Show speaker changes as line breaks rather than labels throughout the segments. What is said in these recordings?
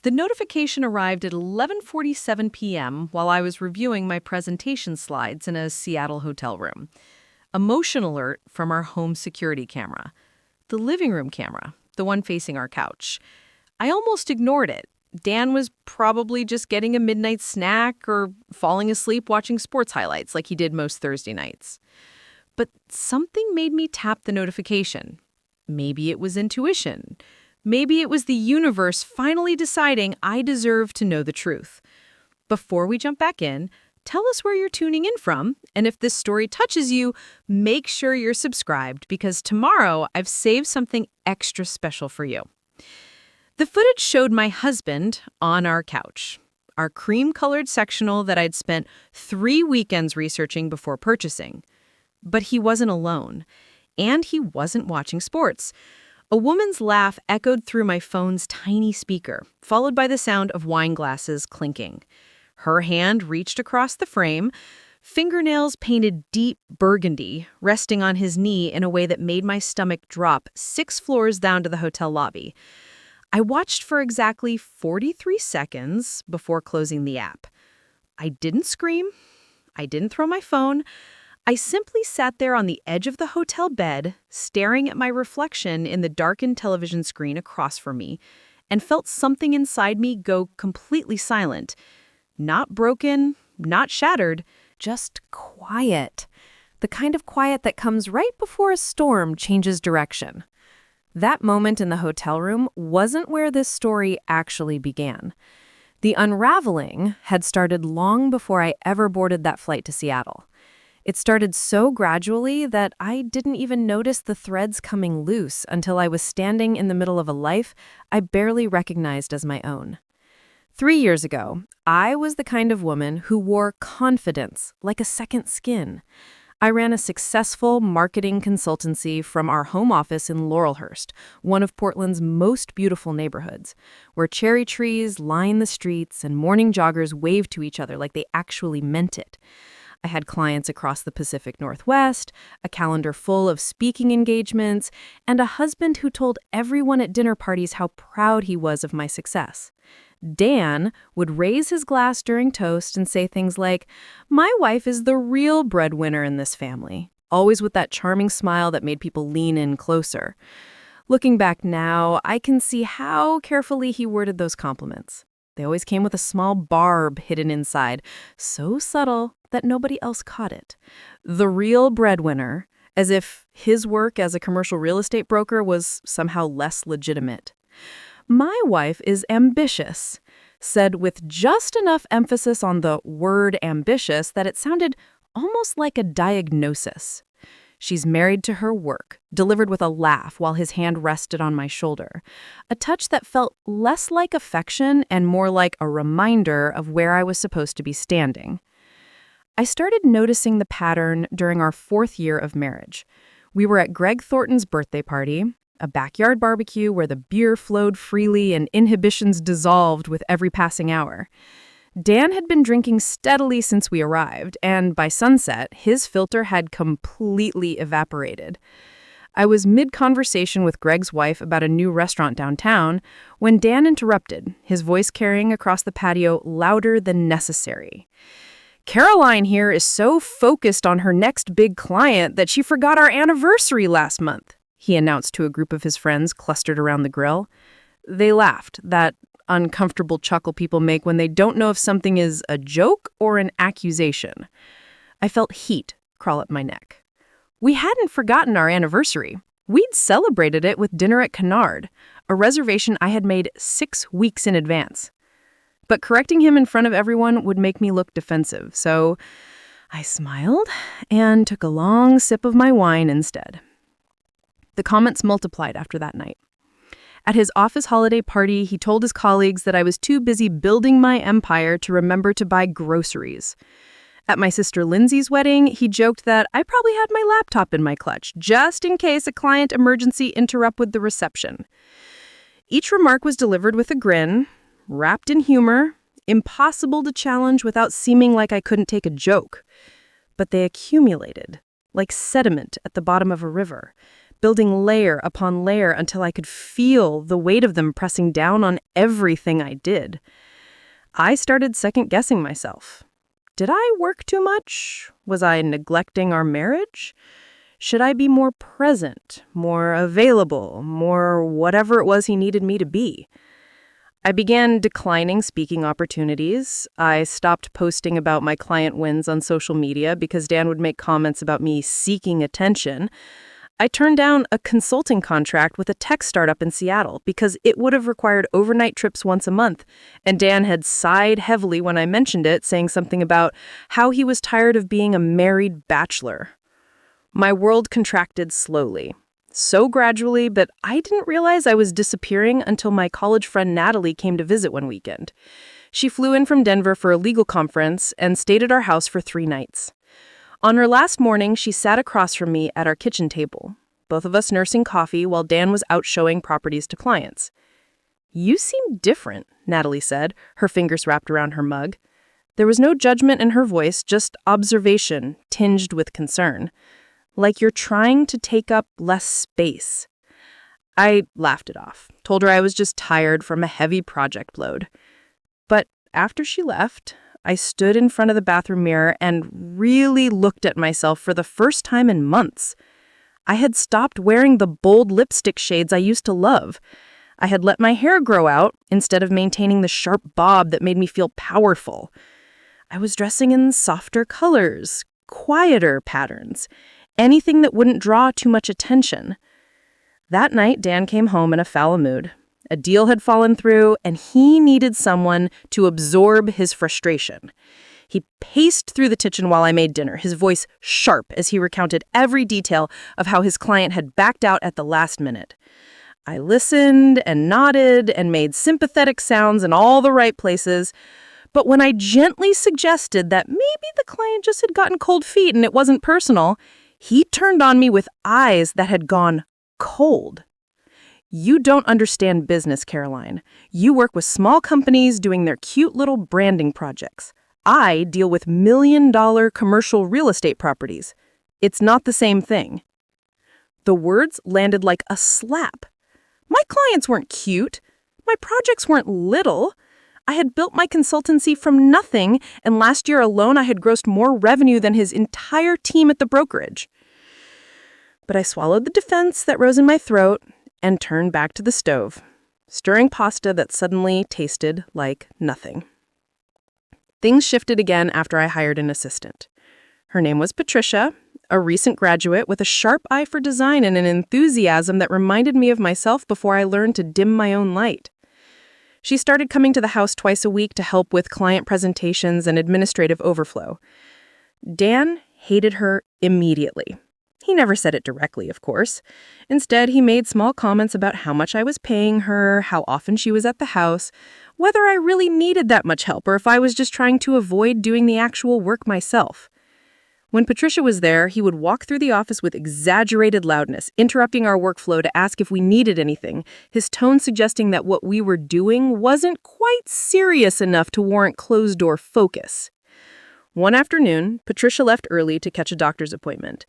The notification arrived at 11:47 p.m. while I was reviewing my presentation slides in a Seattle hotel room. A motion alert from our home security camera. The living room camera, the one facing our couch. I almost ignored it. Dan was probably just getting a midnight snack or falling asleep watching sports highlights like he did most Thursday nights. But something made me tap the notification. Maybe it was intuition. Maybe it was the universe finally deciding I deserve to know the truth. Before we jump back in, tell us where you're tuning in from, and if this story touches you, make sure you're subscribed because tomorrow I've saved something extra special for you. The footage showed my husband on our couch, our cream-colored sectional that I'd spent 3 weekends researching before purchasing. But he wasn't alone, and he wasn't watching sports. A woman's laugh echoed through my phone's tiny speaker, followed by the sound of wine glasses clinking. Her hand reached across the frame, fingernails painted deep burgundy, resting on his knee in a way that made my stomach drop 6 floors down to the hotel lobby. I watched for exactly 43 seconds before closing the app. I didn't scream. I didn't throw my phone. I simply sat there on the edge of the hotel bed, staring at my reflection in the darkened television screen across from me, and felt something inside me go completely silent. Not broken, not shattered, just quiet. The kind of quiet that comes right before a storm changes direction. That moment in the hotel room wasn't where this story actually began. The unraveling had started long before I ever boarded that flight to Seattle. It started so gradually that I didn't even notice the threads coming loose until I was standing in the middle of a life I barely recognized as my own. 3 years ago, I was the kind of woman who wore confidence like a second skin. I ran a successful marketing consultancy from our home office in Laurelhurst, one of Portland's most beautiful neighborhoods, where cherry trees line the streets and morning joggers wave to each other like they actually meant it. I had clients across the Pacific Northwest, a calendar full of speaking engagements, and a husband who told everyone at dinner parties how proud he was of my success. Dan would raise his glass during toast and say things like, "My wife is the real breadwinner in this family," always with that charming smile that made people lean in closer. Looking back now, I can see how carefully he worded those compliments. They always came with a small barb hidden inside, so subtle that nobody else caught it. The real breadwinner, as if his work as a commercial real estate broker was somehow less legitimate. "My wife is ambitious," said with just enough emphasis on the word ambitious that it sounded almost like a diagnosis. "She's married to her work," delivered with a laugh while his hand rested on my shoulder, a touch that felt less like affection and more like a reminder of where I was supposed to be standing. I started noticing the pattern during our 4th year of marriage. We were at Greg Thornton's birthday party, a backyard barbecue where the beer flowed freely and inhibitions dissolved with every passing hour. Dan had been drinking steadily since we arrived, and by sunset, his filter had completely evaporated. I was mid-conversation with Greg's wife about a new restaurant downtown when Dan interrupted, his voice carrying across the patio louder than necessary. "Caroline here is so focused on her next big client that she forgot our anniversary last month," he announced to a group of his friends clustered around the grill. They laughed, that uncomfortable chuckle people make when they don't know if something is a joke or an accusation. I felt heat crawl up my neck. We hadn't forgotten our anniversary. We'd celebrated it with dinner at Kennard, a reservation I had made 6 weeks in advance. But correcting him in front of everyone would make me look defensive, so I smiled and took a long sip of my wine instead. The comments multiplied after that night. At his office holiday party, he told his colleagues that I was too busy building my empire to remember to buy groceries. At my sister Lindsay's wedding, he joked that I probably had my laptop in my clutch, just in case a client emergency interrupted the reception. Each remark was delivered with a grin, wrapped in humor, impossible to challenge without seeming like I couldn't take a joke. But they accumulated, like sediment at the bottom of a river, building layer upon layer until I could feel the weight of them pressing down on everything I did. I started second-guessing myself. Did I work too much? Was I neglecting our marriage? Should I be more present, more available, more whatever it was he needed me to be? I began declining speaking opportunities. I stopped posting about my client wins on social media because Dan would make comments about me seeking attention. I turned down a consulting contract with a tech startup in Seattle because it would have required overnight trips once a month, and Dan had sighed heavily when I mentioned it, saying something about how he was tired of being a married bachelor. My world contracted slowly. So gradually, but I didn't realize I was disappearing until my college friend Natalie came to visit one weekend. She flew in from Denver for a legal conference and stayed at our house for 3 nights. On her last morning, she sat across from me at our kitchen table, both of us nursing coffee while Dan was out showing properties to clients. "You seem different," Natalie said, her fingers wrapped around her mug. There was no judgment in her voice, just observation, tinged with concern. "Like you're trying to take up less space." I laughed it off, told her I was just tired from a heavy project load. But after she left, I stood in front of the bathroom mirror and really looked at myself for the first time in months. I had stopped wearing the bold lipstick shades I used to love. I had let my hair grow out instead of maintaining the sharp bob that made me feel powerful. I was dressing in softer colors, quieter patterns, anything that wouldn't draw too much attention. That night, Dan came home in a foul mood. A deal had fallen through, and he needed someone to absorb his frustration. He paced through the kitchen while I made dinner, his voice sharp as he recounted every detail of how his client had backed out at the last minute. I listened and nodded and made sympathetic sounds in all the right places, but when I gently suggested that maybe the client just had gotten cold feet and it wasn't personal, he turned on me with eyes that had gone cold. "You don't understand business, Caroline. You work with small companies doing their cute little branding projects. I deal with million-dollar commercial real estate properties. It's not the same thing." The words landed like a slap. My clients weren't cute. My projects weren't little. I had built my consultancy from nothing, and last year alone I had grossed more revenue than his entire team at the brokerage. But I swallowed the defense that rose in my throat and turned back to the stove, stirring pasta that suddenly tasted like nothing. Things shifted again after I hired an assistant. Her name was Patricia, a recent graduate with a sharp eye for design and an enthusiasm that reminded me of myself before I learned to dim my own light. She started coming to the house twice a week to help with client presentations and administrative overflow. Dan hated her immediately. He never said it directly, of course. Instead, he made small comments about how much I was paying her, how often she was at the house, whether I really needed that much help or if I was just trying to avoid doing the actual work myself. When Patricia was there, he would walk through the office with exaggerated loudness, interrupting our workflow to ask if we needed anything, his tone suggesting that what we were doing wasn't quite serious enough to warrant closed-door focus. One afternoon, Patricia left early to catch a doctor's appointment,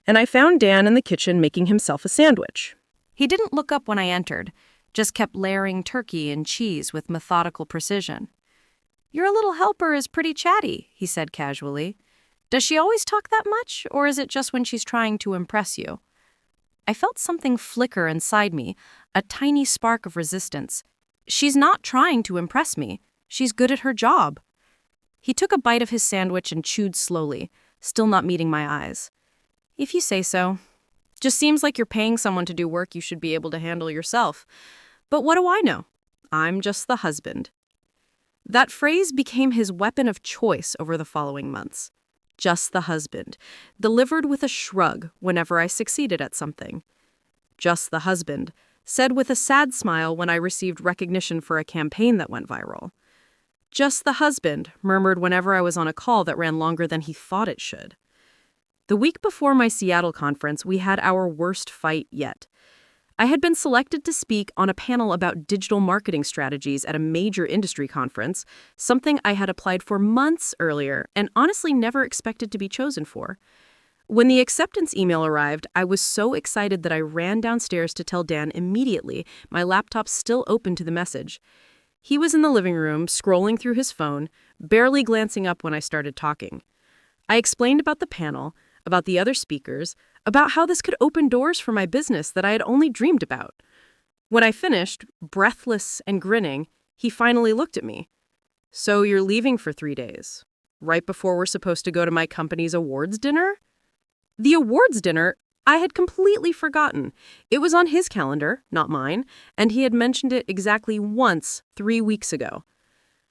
and I found Dan in the kitchen making himself a sandwich. He didn't look up when I entered, just kept layering turkey and cheese with methodical precision. "Your little helper is pretty chatty," he said casually. "Does she always talk that much, or is it just when she's trying to impress you?" I felt something flicker inside me, a tiny spark of resistance. "She's not trying to impress me. She's good at her job." He took a bite of his sandwich and chewed slowly, still not meeting my eyes. "If you say so. Just seems like you're paying someone to do work you should be able to handle yourself. But what do I know? I'm just the husband." That phrase became his weapon of choice over the following months. Just the husband, delivered with a shrug whenever I succeeded at something. Just the husband, said with a sad smile when I received recognition for a campaign that went viral. Just the husband, murmured whenever I was on a call that ran longer than he thought it should. The week before my Seattle conference, we had our worst fight yet. I had been selected to speak on a panel about digital marketing strategies at a major industry conference, something I had applied for months earlier and honestly never expected to be chosen for.
When the acceptance email arrived, I was so excited that I ran downstairs to tell Dan immediately, my laptop still open to the message. He was in the living room, scrolling through his phone, barely glancing up when I started talking. I explained about the panel, about the other speakers, about how this could open doors for my business that I had only dreamed about. When I finished, breathless and grinning, he finally looked at me. "So you're leaving for 3 days, right before we're supposed to go to my company's awards dinner?" The awards dinner? I had completely forgotten. It was on his calendar, not mine, and he had mentioned it exactly once 3 weeks ago.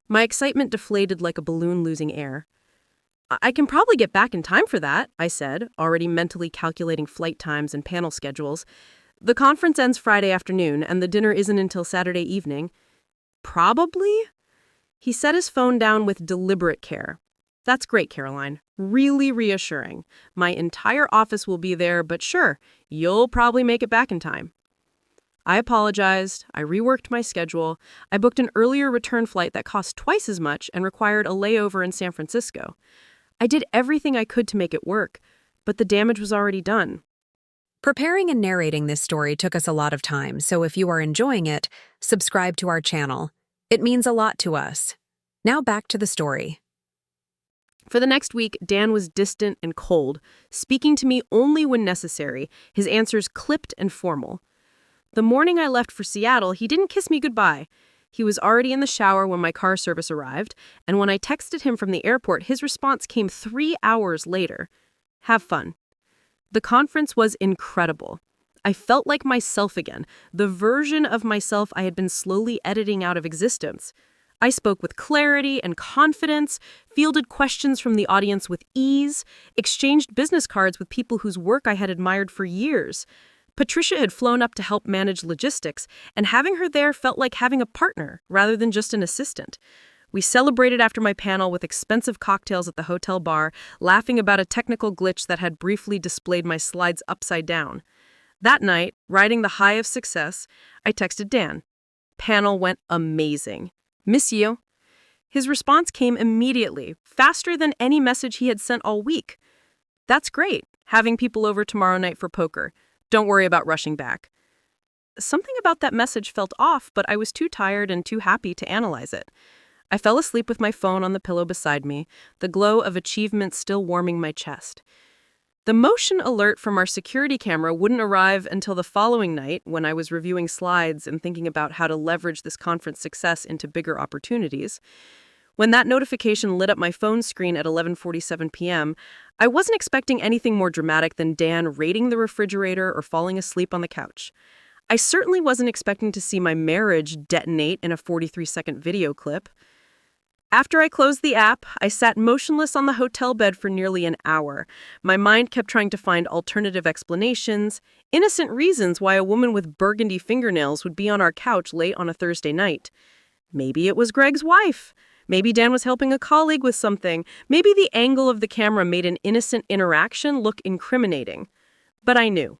My excitement deflated like a balloon losing air. "I can probably get back in time for that," I said, already mentally calculating flight times and panel schedules. "The conference ends Friday afternoon, and the dinner isn't until Saturday evening." "Probably?" He set his phone down with deliberate care. "That's great, Caroline. Really reassuring. My entire office will be there, but sure, you'll probably make it back in time." I apologized. I reworked my schedule. I booked an earlier return flight that cost twice as much and required a layover in San Francisco. I did everything I could to make it work, but the damage was already done.
Preparing and narrating this story took us a lot of time, so if you are enjoying it, subscribe to our channel. It means a lot to us. Now back to the story.
For the next week, Dan was distant and cold, speaking to me only when necessary, his answers clipped and formal. The morning I left for Seattle, he didn't kiss me goodbye. He was already in the shower when my car service arrived, and when I texted him from the airport, his response came 3 hours later. "Have fun." The conference was incredible. I felt like myself again, the version of myself I had been slowly editing out of existence. I spoke with clarity and confidence, fielded questions from the audience with ease, exchanged business cards with people whose work I had admired for years. Patricia had flown up to help manage logistics, and having her there felt like having a partner rather than just an assistant. We celebrated after my panel with expensive cocktails at the hotel bar, laughing about a technical glitch that had briefly displayed my slides upside down. That night, riding the high of success, I texted Dan. "Panel went amazing. Miss you." His response came immediately, faster than any message he had sent all week. "That's great. Having people over tomorrow night for poker. Don't worry about rushing back." Something about that message felt off, but I was too tired and too happy to analyze it. I fell asleep with my phone on the pillow beside me, the glow of achievement still warming my chest. The motion alert from our security camera wouldn't arrive until the following night when I was reviewing slides and thinking about how to leverage this conference success into bigger opportunities. When that notification lit up my phone screen at 11:47 p.m., I wasn't expecting anything more dramatic than Dan raiding the refrigerator or falling asleep on the couch. I certainly wasn't expecting to see my marriage detonate in a 43-second video clip. After I closed the app, I sat motionless on the hotel bed for nearly an hour. My mind kept trying to find alternative explanations, innocent reasons why a woman with burgundy fingernails would be on our couch late on a Thursday night. Maybe it was Greg's wife. Maybe Dan was helping a colleague with something. Maybe the angle of the camera made an innocent interaction look incriminating. But I knew.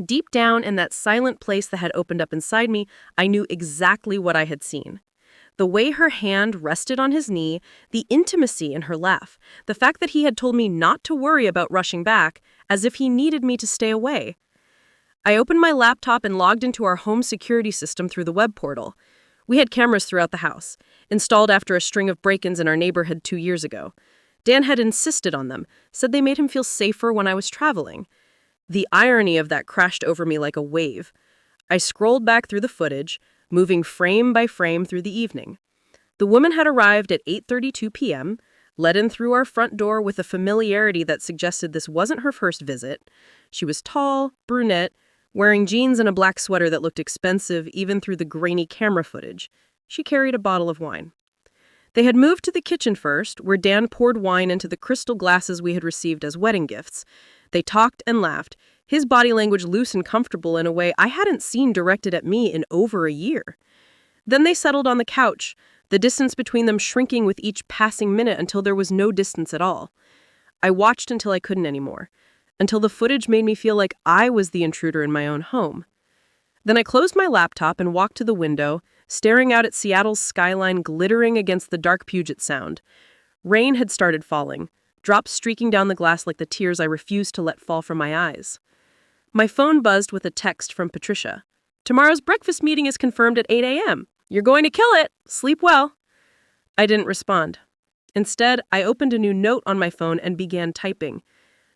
Deep down in that silent place that had opened up inside me, I knew exactly what I had seen. The way her hand rested on his knee, the intimacy in her laugh, the fact that he had told me not to worry about rushing back, as if he needed me to stay away. I opened my laptop and logged into our home security system through the web portal. We had cameras throughout the house, installed after a string of break-ins in our neighborhood 2 years ago. Dan had insisted on them, said they made him feel safer when I was traveling. The irony of that crashed over me like a wave. I scrolled back through the footage, moving frame by frame through the evening. The woman had arrived at 8:32 p.m., let in through our front door with a familiarity that suggested this wasn't her first visit. She was tall, brunette, wearing jeans and a black sweater that looked expensive even through the grainy camera footage. She carried a bottle of wine. They had moved to the kitchen first, where Dan poured wine into the crystal glasses we had received as wedding gifts. They talked and laughed, his body language loose and comfortable in a way I hadn't seen directed at me in over a year. Then they settled on the couch, the distance between them shrinking with each passing minute until there was no distance at all. I watched until I couldn't anymore, until the footage made me feel like I was the intruder in my own home. Then I closed my laptop and walked to the window, staring out at Seattle's skyline glittering against the dark Puget Sound. Rain had started falling, drops streaking down the glass like the tears I refused to let fall from my eyes. My phone buzzed with a text from Patricia. "Tomorrow's breakfast meeting is confirmed at 8 a.m. You're going to kill it. Sleep well." I didn't respond. Instead, I opened a new note on my phone and began typing.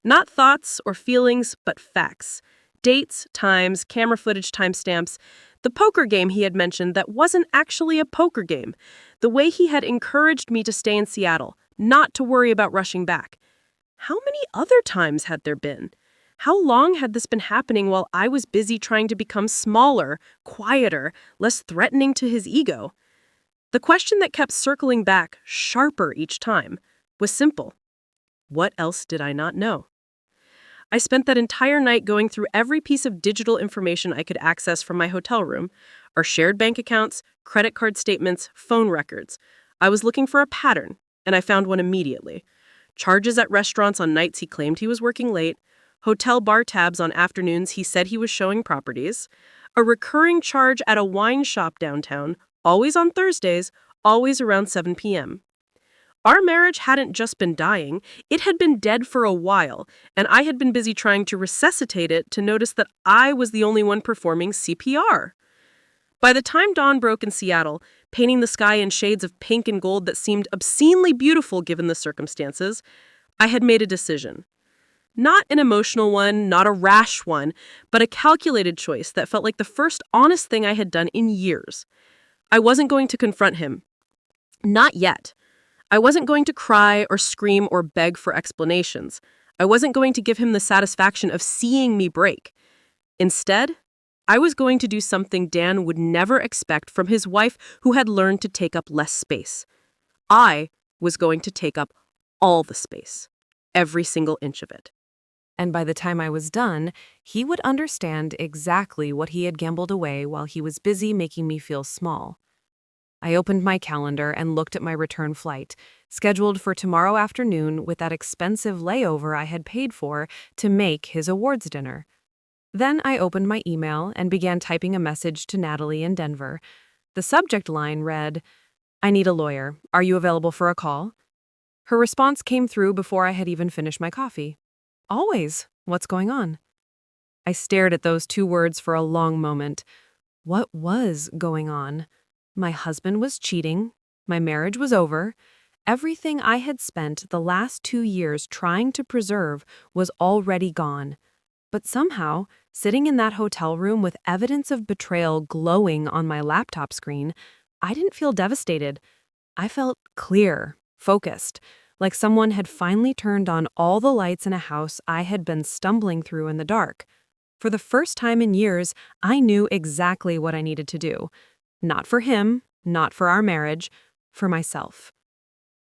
Not thoughts or feelings, but facts. Dates, times, camera footage timestamps. The poker game he had mentioned that wasn't actually a poker game. The way he had encouraged me to stay in Seattle, not to worry about rushing back. How many other times had there been? How long had this been happening while I was busy trying to become smaller, quieter, less threatening to his ego? The question that kept circling back, sharper each time, was simple. What else did I not know? I spent that entire night going through every piece of digital information I could access from my hotel room, our shared bank accounts, credit card statements, phone records. I was looking for a pattern, and I found one immediately. Charges at restaurants on nights he claimed he was working late, hotel bar tabs on afternoons he said he was showing properties, a recurring charge at a wine shop downtown, always on Thursdays, always around 7 p.m. Our marriage hadn't just been dying, it had been dead for a while, and I had been busy trying to resuscitate it to notice that I was the only one performing CPR. By the time dawn broke in Seattle, painting the sky in shades of pink and gold that seemed obscenely beautiful given the circumstances, I had made a decision. Not an emotional one, not a rash one, but a calculated choice that felt like the first honest thing I had done in years. I wasn't going to confront him. Not yet. I wasn't going to cry or scream or beg for explanations. I wasn't going to give him the satisfaction of seeing me break. Instead, I was going to do something Dan would never expect from his wife who had learned to take up less space. I was going to take up all the space, every single inch of it.
And by the time I was done, he would understand exactly what he had gambled away while he was busy making me feel small. I opened my calendar and looked at my return flight, scheduled for tomorrow afternoon with that expensive layover I had paid for to make his awards dinner. Then I opened my email and began typing a message to Natalie in Denver. The subject line read, "I need a lawyer. Are you available for a call?" Her response came through before I had even finished my coffee. "Always. What's going on?" I stared at those two words for a long moment. What was going on? My husband was cheating. My marriage was over. Everything I had spent the last 2 years trying to preserve was already gone. But somehow, sitting in that hotel room with evidence of betrayal glowing on my laptop screen, I didn't feel devastated. I felt clear, focused, like someone had finally turned on all the lights in a house I had been stumbling through in the dark. For the first time in years, I knew exactly what I needed to do. Not for him, not for our marriage, for myself.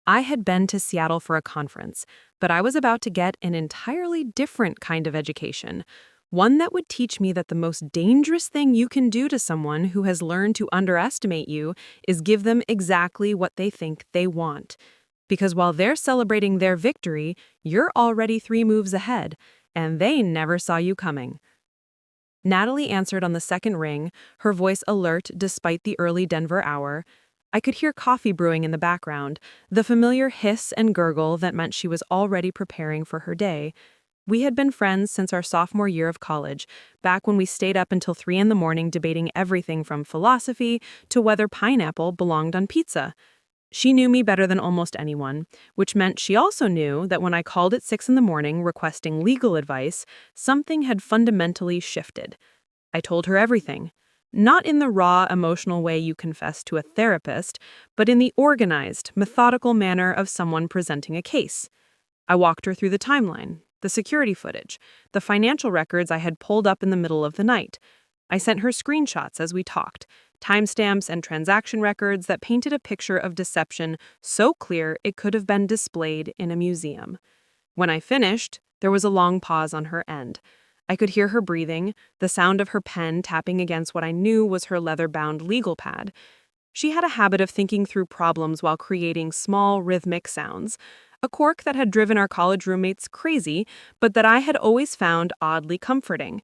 I had been to Seattle for a conference, but I was about to get an entirely different kind of education, one that would teach me that the most dangerous thing you can do to someone who has learned to underestimate you is give them exactly what they think they want. Because while they're celebrating their victory, you're already 3 moves ahead, and they never saw you coming. Natalie answered on the second ring, her voice alert despite the early Denver hour. I could hear coffee brewing in the background, the familiar hiss and gurgle that meant she was already preparing for her day. We had been friends since our sophomore year of college, back when we stayed up until 3 a.m. debating everything from philosophy to whether pineapple belonged on pizza. She knew me better than almost anyone, which meant she also knew that when I called at 6 a.m. requesting legal advice, something had fundamentally shifted. I told her everything. Not in the raw, emotional way you confess to a therapist, but in the organized, methodical manner of someone presenting a case. I walked her through the timeline, the security footage, the financial records I had pulled up in the middle of the night. I sent her screenshots as we talked, timestamps and transaction records that painted a picture of deception so clear it could have been displayed in a museum. When I finished, there was a long pause on her end. I could hear her breathing, the sound of her pen tapping against what I knew was her leather-bound legal pad. She had a habit of thinking through problems while creating small, rhythmic sounds, a quirk that had driven our college roommates crazy, but that I had always found oddly comforting.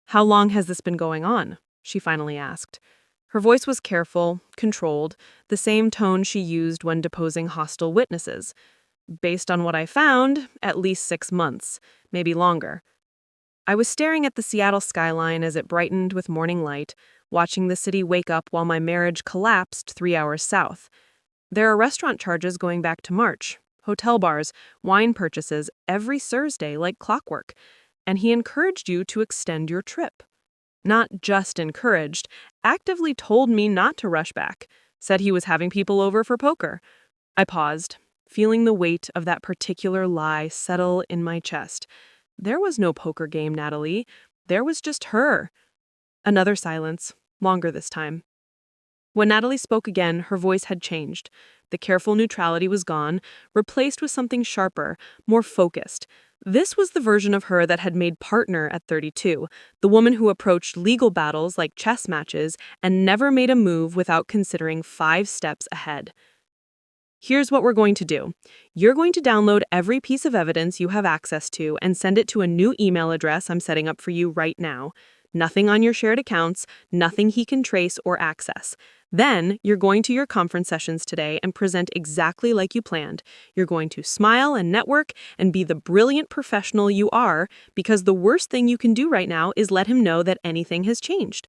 "How long has this been going on?" she finally asked. Her voice was careful, controlled, the same tone she used when deposing hostile witnesses.
Based on what I found, at least 6 months, maybe longer. I was staring at the Seattle skyline as it brightened with morning light, watching the city wake up while my marriage collapsed 3 hours south. There are restaurant charges going back to March, hotel bars, wine purchases every Thursday like clockwork, and he encouraged you to extend your trip. Not just encouraged, actively told me not to rush back, said he was having people over for poker. I paused, feeling the weight of that particular lie settle in my chest. There was no poker game, Natalie. There was just her. Another silence, longer this time. When Natalie spoke again, her voice had changed. The careful neutrality was gone, replaced with something sharper, more focused. This was the version of her that had made partner at 32, the woman who approached legal battles like chess matches and never made a move without considering 5 steps ahead. Here's what we're going to do. You're going to download every piece of evidence you have access to and send it to a new email address I'm setting up for you right now. Nothing on your shared accounts, nothing he can trace or access. Then, you're going to your conference sessions today and present exactly like you planned. You're going to smile and network and be the brilliant professional you are, because the worst thing you can do right now is let him know that anything has changed.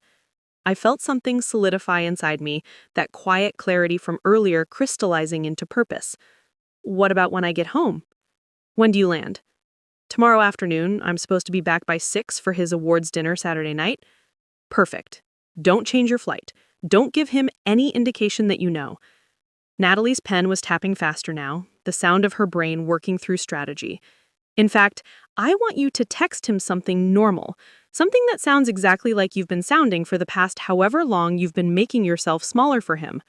I felt something solidify inside me, that quiet clarity from earlier crystallizing into purpose. What about when I get home? When do you land? Tomorrow afternoon. I'm supposed to be back by 6 for his awards dinner Saturday night. Perfect. Don't change your flight. Don't give him any indication that you know. Natalie's pen was tapping faster now, the sound of her brain working through strategy. In fact, I want you to text him something normal, something that sounds exactly like you've been sounding for the past however long you've been making yourself smaller for him.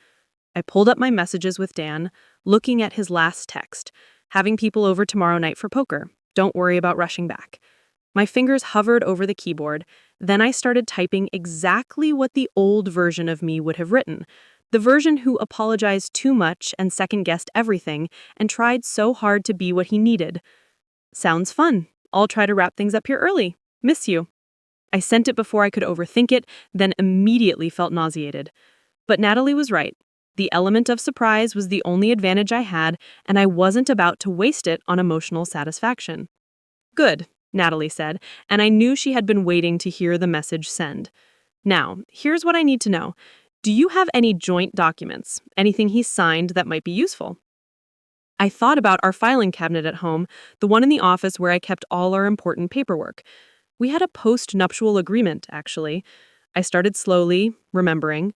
I pulled up my messages with Dan, looking at his last text. Having people over tomorrow night for poker. Don't worry about rushing back. My fingers hovered over the keyboard. Then I started typing exactly what the old version of me would have written. The version who apologized too much and second-guessed everything and tried so hard to be what he needed. Sounds fun. I'll try to wrap things up here early. Miss you. I sent it before I could overthink it, then immediately felt nauseated. But Natalie was right. The element of surprise was the only advantage I had, and I wasn't about to waste it on emotional satisfaction. Good, Natalie said, and I knew she had been waiting to hear the message send. Now, here's what I need to know. Do you have any joint documents, anything he signed that might be useful? I thought about our filing cabinet at home, the one in the office where I kept all our important paperwork. We had a post-nuptial agreement, actually. I started slowly, remembering.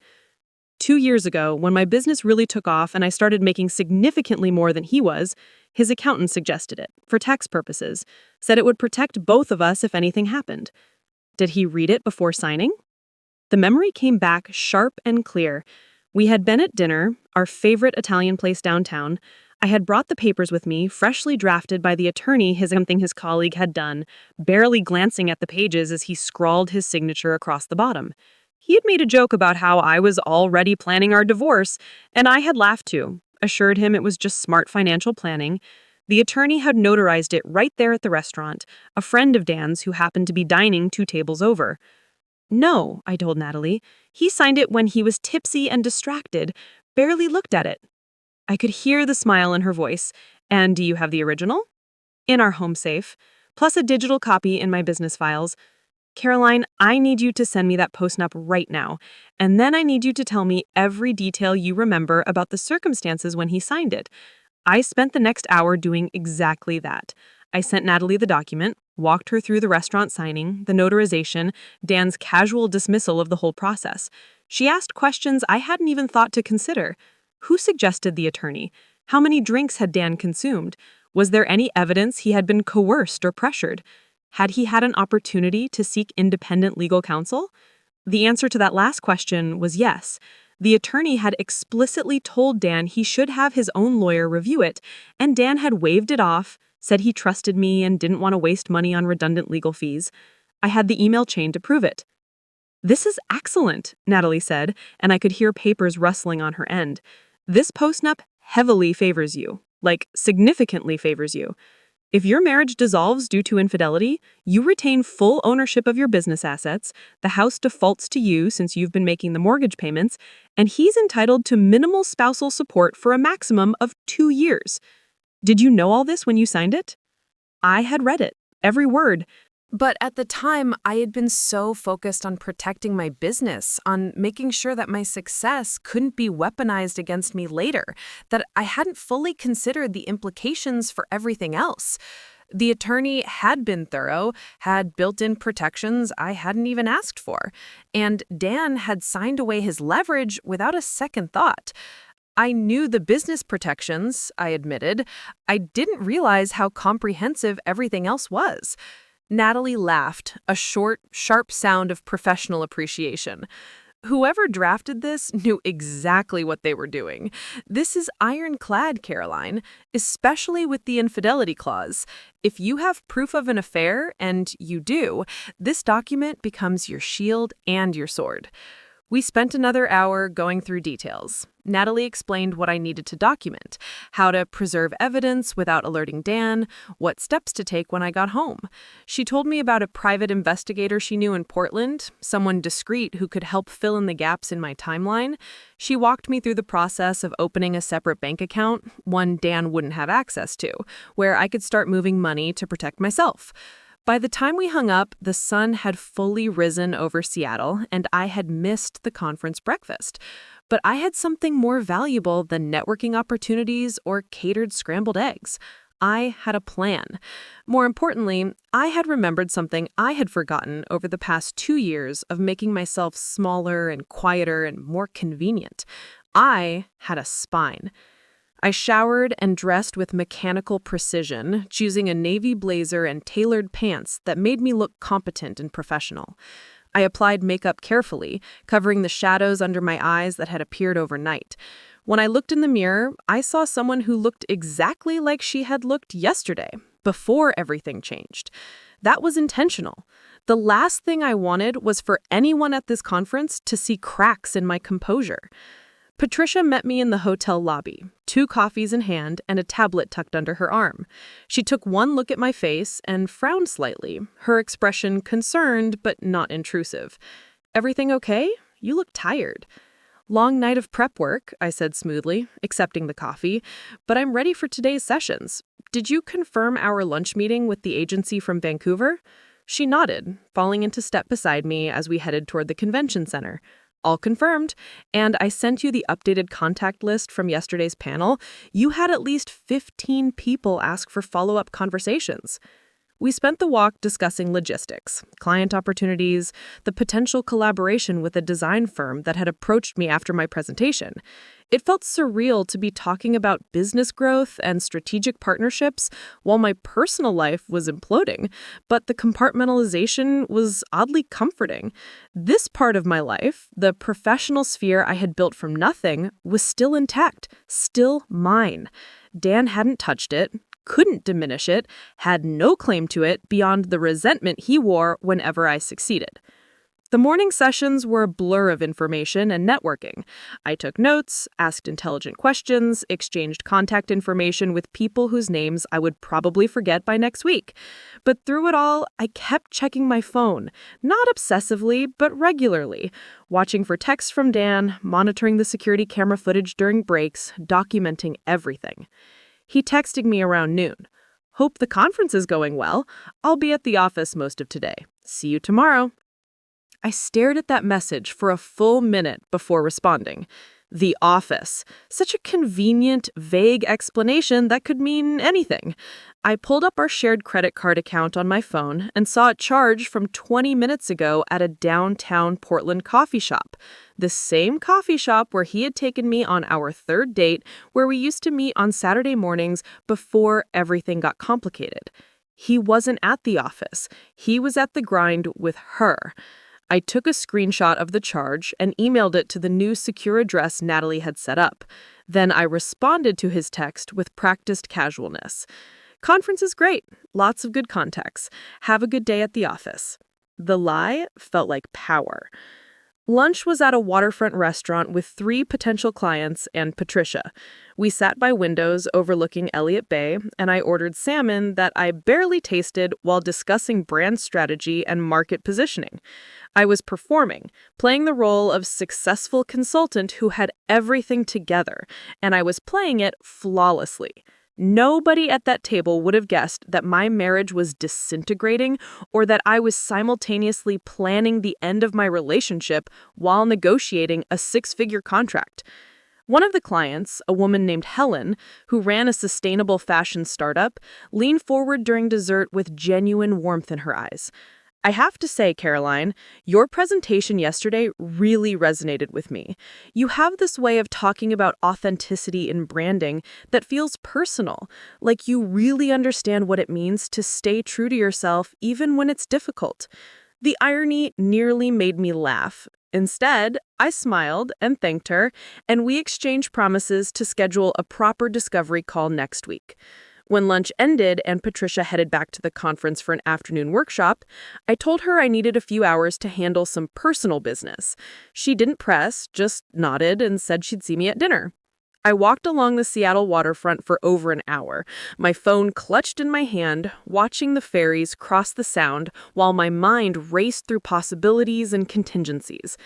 2 years ago, when my business really took off and I started making significantly more than he was, his accountant suggested it, for tax purposes, said it would protect both of us if anything happened. Did he read it before signing? The memory came back sharp and clear. We had been at dinner, our favorite Italian place downtown. I had brought the papers with me, freshly drafted by the attorney something his colleague had done, barely glancing at the pages as he scrawled his signature across the bottom. He had made a joke about how I was already planning our divorce, and I had laughed too, assured him it was just smart financial planning. The attorney had notarized it right there at the restaurant, a friend of Dan's who happened to be dining 2 tables over. No, I told Natalie. He signed it when he was tipsy and distracted, barely looked at it. I could hear the smile in her voice. And do you have the original? In our home safe, plus a digital copy in my business files. Caroline, I need you to send me that post-nup right now, and then I need you to tell me every detail you remember about the circumstances when he signed it. I spent the next hour doing exactly that. I sent Natalie the document, walked her through the restaurant signing, the notarization, Dan's casual dismissal of the whole process. She asked questions I hadn't even thought to consider. Who suggested the attorney? How many drinks had Dan consumed? Was there any evidence he had been coerced or pressured? Had he had an opportunity to seek independent legal counsel? The answer to that last question was yes. The attorney had explicitly told Dan he should have his own lawyer review it, and Dan had waved it off, said he trusted me and didn't want to waste money on redundant legal fees. I had the email chain to prove it. This is excellent, Natalie said, and I could hear papers rustling on her end. This postnup heavily favors you, like significantly favors you. If your marriage dissolves due to infidelity, you retain full ownership of your business assets, the house defaults to you since you've been making the mortgage payments, and he's entitled to minimal spousal support for a maximum of 2 years. Did you know all this when you signed it? I had read it, every word.
But at the time, I had been so focused on protecting my business, on making sure that my success couldn't be weaponized against me later, that I hadn't fully considered the implications for everything else. The attorney had been thorough, had built in protections I hadn't even asked for, and Dan had signed away his leverage without a second thought. I knew the business protections, I admitted. I didn't realize how comprehensive everything else was. Natalie laughed, a short, sharp sound of professional appreciation. Whoever drafted this knew exactly what they were doing. This is ironclad, Caroline, especially with the infidelity clause. If you have proof of an affair, and you do, this document becomes your shield and your sword. We spent another hour going through details. Natalie explained what I needed to document, how to preserve evidence without alerting Dan, what steps to take when I got home. She told me about a private investigator she knew in Portland, someone discreet who could help fill in the gaps in my timeline. She walked me through the process of opening a separate bank account, one Dan wouldn't have access to, where I could start moving money to protect myself. By the time we hung up, the sun had fully risen over Seattle, and I had missed the conference breakfast. But I had something more valuable than networking opportunities or catered scrambled eggs. I had a plan. More importantly, I had remembered something I had forgotten over the past 2 years of making myself smaller and quieter and more convenient. I had a spine. I showered and dressed with mechanical precision, choosing a navy blazer and tailored pants that made me look competent and professional. I applied makeup carefully, covering the shadows under my eyes that had appeared overnight. When I looked in the mirror, I saw someone who looked exactly like she had looked yesterday, before everything changed. That was intentional. The last thing I wanted was for anyone at this conference to see cracks in my composure. Patricia met me in the hotel lobby, 2 coffees in hand and a tablet tucked under her arm. She took one look at my face and frowned slightly, her expression concerned but not intrusive. "Everything okay? You look tired." "Long night of prep work," I said smoothly, accepting the coffee, "but I'm ready for today's sessions. Did you confirm our lunch meeting with the agency from Vancouver?" She nodded, falling into step beside me as we headed toward the convention center. "All confirmed. And I sent you the updated contact list from yesterday's panel. You had at least 15 people ask for follow-up conversations." We spent the walk discussing logistics, client opportunities, the potential collaboration with a design firm that had approached me after my presentation. It felt surreal to be talking about business growth and strategic partnerships while my personal life was imploding, but the compartmentalization was oddly comforting. This part of my life, the professional sphere I had built from nothing, was still intact, still mine. Dan hadn't touched it, couldn't diminish it, had no claim to it beyond the resentment he wore whenever I succeeded. The morning sessions were a blur of information and networking. I took notes, asked intelligent questions, exchanged contact information with people whose names I would probably forget by next week. But through it all, I kept checking my phone, not obsessively, but regularly, watching for texts from Dan, monitoring the security camera footage during breaks, documenting everything. He texted me around noon. "Hope the conference is going well. I'll be at the office most of today. See you tomorrow." I stared at that message for a full minute before responding. The office. Such a convenient, vague explanation that could mean anything. I pulled up our shared credit card account on my phone and saw it charged from 20 minutes ago at a downtown Portland coffee shop. The same coffee shop where he had taken me on our 3rd date, where we used to meet on Saturday mornings before everything got complicated. He wasn't at the office. He was at the grind with her. I took a screenshot of the charge and emailed it to the new secure address Natalie had set up. Then I responded to his text with practiced casualness. "Conference is great. Lots of good contacts. Have a good day at the office." The lie felt like power. Lunch was at a waterfront restaurant with 3 potential clients and Patricia. We sat by windows overlooking Elliott Bay, and I ordered salmon that I barely tasted while discussing brand strategy and market positioning. I was performing, playing the role of successful consultant who had everything together, and I was playing it flawlessly.
Nobody at that table would have guessed that my marriage was disintegrating or that I was simultaneously planning the end of my relationship while negotiating a six-figure contract. One of the clients, a woman named Helen, who ran a sustainable fashion startup, leaned forward during dessert with genuine warmth in her eyes. I have to say, Caroline, your presentation yesterday really resonated with me. You have this way of talking about authenticity in branding that feels personal, like you really understand what it means to stay true to yourself even when it's difficult. The irony nearly made me laugh. Instead, I smiled and thanked her, and we exchanged promises to schedule a proper discovery call next week. When lunch ended and Patricia headed back to the conference for an afternoon workshop, I told her I needed a few hours to handle some personal business. She didn't press, just nodded and said she'd see me at dinner. I walked along the Seattle waterfront for over an hour, my phone clutched in my hand, watching the ferries cross the Sound while my mind raced through possibilities and contingencies.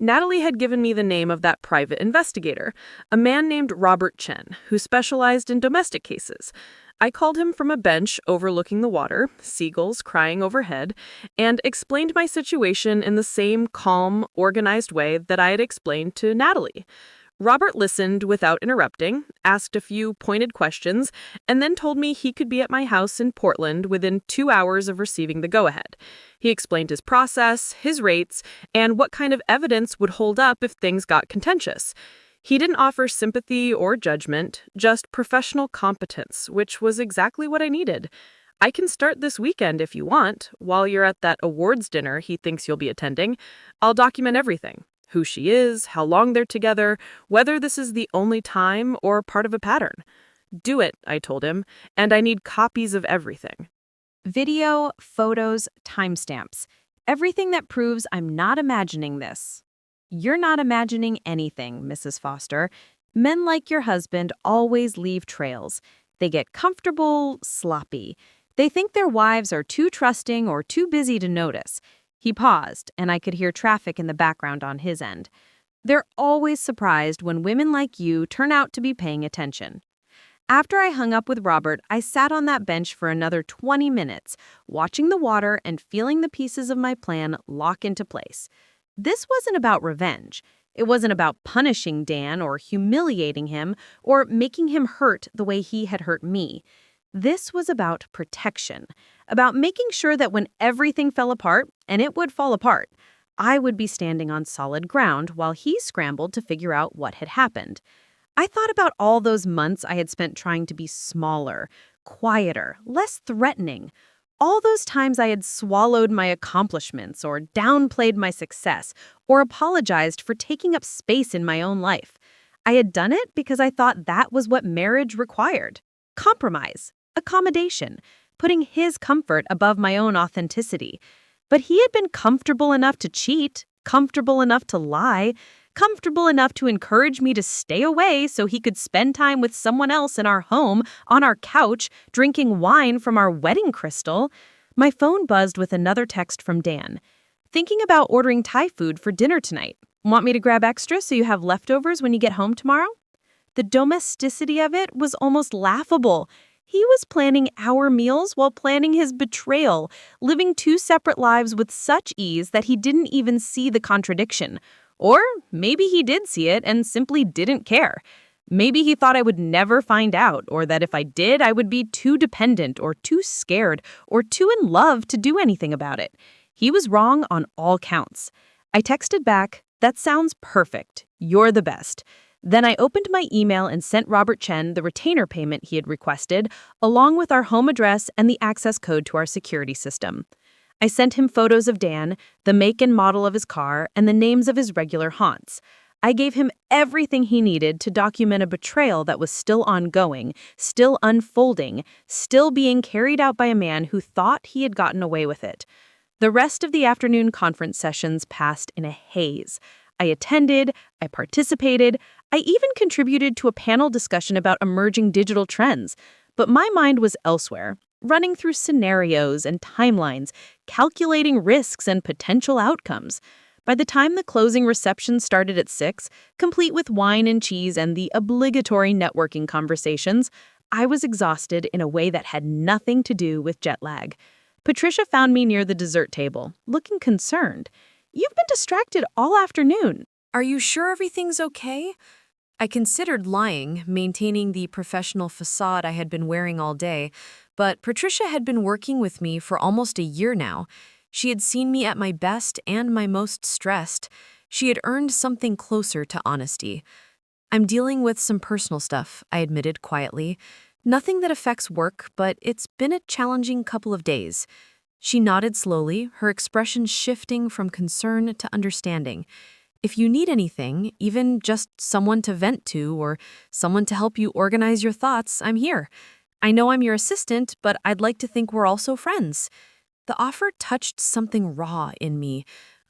Natalie had given me the name of that private investigator, a man named Robert Chen, who specialized in domestic cases. I called him from a bench overlooking the water, seagulls crying overhead, and explained my situation in the same calm, organized way that I had explained to Natalie. Robert listened without interrupting, asked a few pointed questions, and then told me he could be at my house in Portland within 2 hours of receiving the go-ahead. He explained his process, his rates, and what kind of evidence would hold up if things got contentious. He didn't offer sympathy or judgment, just professional competence, which was exactly what I needed. I can start this weekend if you want, while you're at that awards dinner he thinks you'll be attending. I'll document everything. Who she is, how long they're together, whether this is the only time or part of a pattern. Do it, I told him, and I need copies of everything.
Video, photos, timestamps. Everything that proves I'm not imagining this. You're not imagining anything, Mrs. Foster. Men like your husband always leave trails. They get comfortable, sloppy. They think their wives are too trusting or too busy to notice. He paused, and I could hear traffic in the background on his end. They're always surprised when women like you turn out to be paying attention. After I hung up with Robert, I sat on that bench for another 20 minutes, watching the water and feeling the pieces of my plan lock into place. This wasn't about revenge. It wasn't about punishing Dan or humiliating him or making him hurt the way he had hurt me. This was about protection, about making sure that when everything fell apart, and it would fall apart, I would be standing on solid ground while he scrambled to figure out what had happened. I thought about all those months I had spent trying to be smaller, quieter, less threatening. All those times I had swallowed my accomplishments or downplayed my success or apologized for taking up space in my own life. I had done it because I thought that was what marriage required. Compromise, accommodation, putting his comfort above my own authenticity. But he had been comfortable enough to cheat, comfortable enough to lie, comfortable enough to encourage me to stay away so he could spend time with someone else in our home, on our couch, drinking wine from our wedding crystal. My phone buzzed with another text from Dan. Thinking about ordering Thai food for dinner tonight. Want me to grab extra so you have leftovers when you get home tomorrow? The domesticity of it was almost laughable. He was planning our meals while planning his betrayal, living two separate lives with such ease that he didn't even see the contradiction. Or maybe he did see it and simply didn't care. Maybe he thought I would never find out, or that if I did, I would be too dependent or too scared or too in love to do anything about it. He was wrong on all counts. I texted back, "That sounds perfect. You're the best." Then I opened my email and sent Robert Chen the retainer payment he had requested, along with our home address and the access code to our security system. I sent him photos of Dan, the make and model of his car, and the names of his regular haunts. I gave him everything he needed to document a betrayal that was still ongoing, still unfolding, still being carried out by a man who thought he had gotten away with it. The rest of the afternoon conference sessions passed in a haze. I attended, I participated, I even contributed to a panel discussion about emerging digital trends. But my mind was elsewhere, running through scenarios and timelines, calculating risks and potential outcomes. By the time the closing reception started at 6, complete with wine and cheese and the obligatory networking conversations,
I was exhausted in a way that had nothing to do with jet lag. Patricia found me near the dessert table, looking concerned. "You've been distracted all afternoon."
Are you sure everything's okay? I considered lying, maintaining the professional facade I had been wearing all day, but Patricia had been working with me for almost a year now. She had seen me at my best and my most stressed. She had earned something closer to honesty. I'm dealing with some personal stuff, I admitted quietly. Nothing that affects work, but it's been a challenging couple of days. She nodded slowly, her expression shifting from concern to understanding. If you need anything, even just someone to vent to or someone to help you organize your thoughts, I'm here. I know I'm your assistant, but I'd like to think we're also friends. The offer touched something raw in me,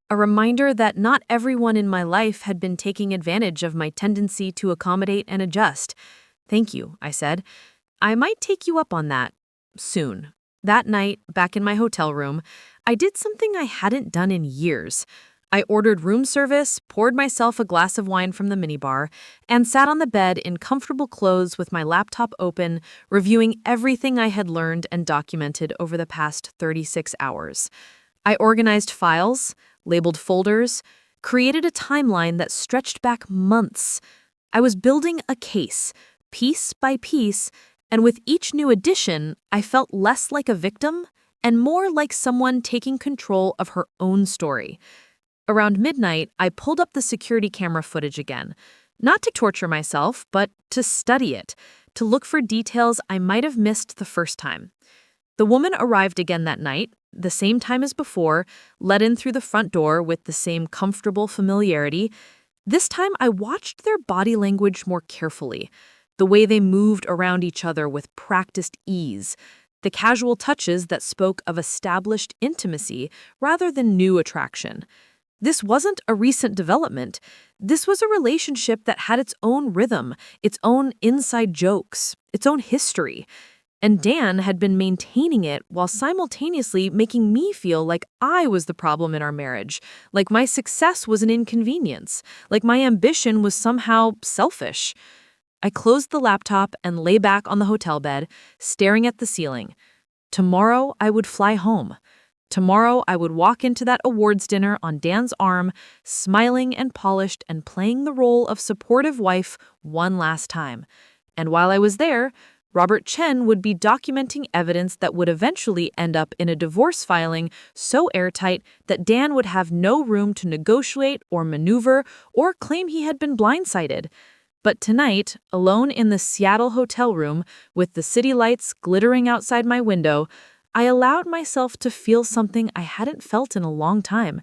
a reminder that not everyone in my life had been taking advantage of my tendency to accommodate and adjust. "Thank you," I said. "I might take you up on that soon." That night, back in my hotel room, I did something I hadn't done in years. I ordered room service, poured myself a glass of wine from the minibar, and sat on the bed in comfortable clothes with my laptop open, reviewing everything I had learned and documented over the past 36 hours. I organized files, labeled folders, created a timeline that stretched back months. I was building a case, piece by piece, and with each new addition, I felt less like a victim and more like someone taking control of her own story. Around midnight, I pulled up the security camera footage again, not to torture myself, but to study it, to look for details I might have missed the first time. The woman arrived again that night, the same time as before, let in through the front door with the same comfortable familiarity. This time, I watched their body language more carefully, the way they moved around each other with practiced ease, the casual touches that spoke of established intimacy rather than new attraction. This wasn't a recent development. This was a relationship that had its own rhythm, its own inside jokes, its own history. And Dan had been maintaining it while simultaneously making me feel like I was the problem in our marriage, like my success was an inconvenience, like my ambition was somehow selfish. I closed the laptop and lay back on the hotel bed, staring at the ceiling. Tomorrow I would fly home. Tomorrow, I would walk into that awards dinner on Dan's arm, smiling and polished and playing the role of supportive wife one last time. And while I was there, Robert Chen would be documenting evidence that would eventually end up in a divorce filing so airtight that Dan would have no room to negotiate or maneuver or claim he had been blindsided. But tonight, alone in the Seattle hotel room, with the city lights glittering outside my window, I allowed myself to feel something I hadn't felt in a long time.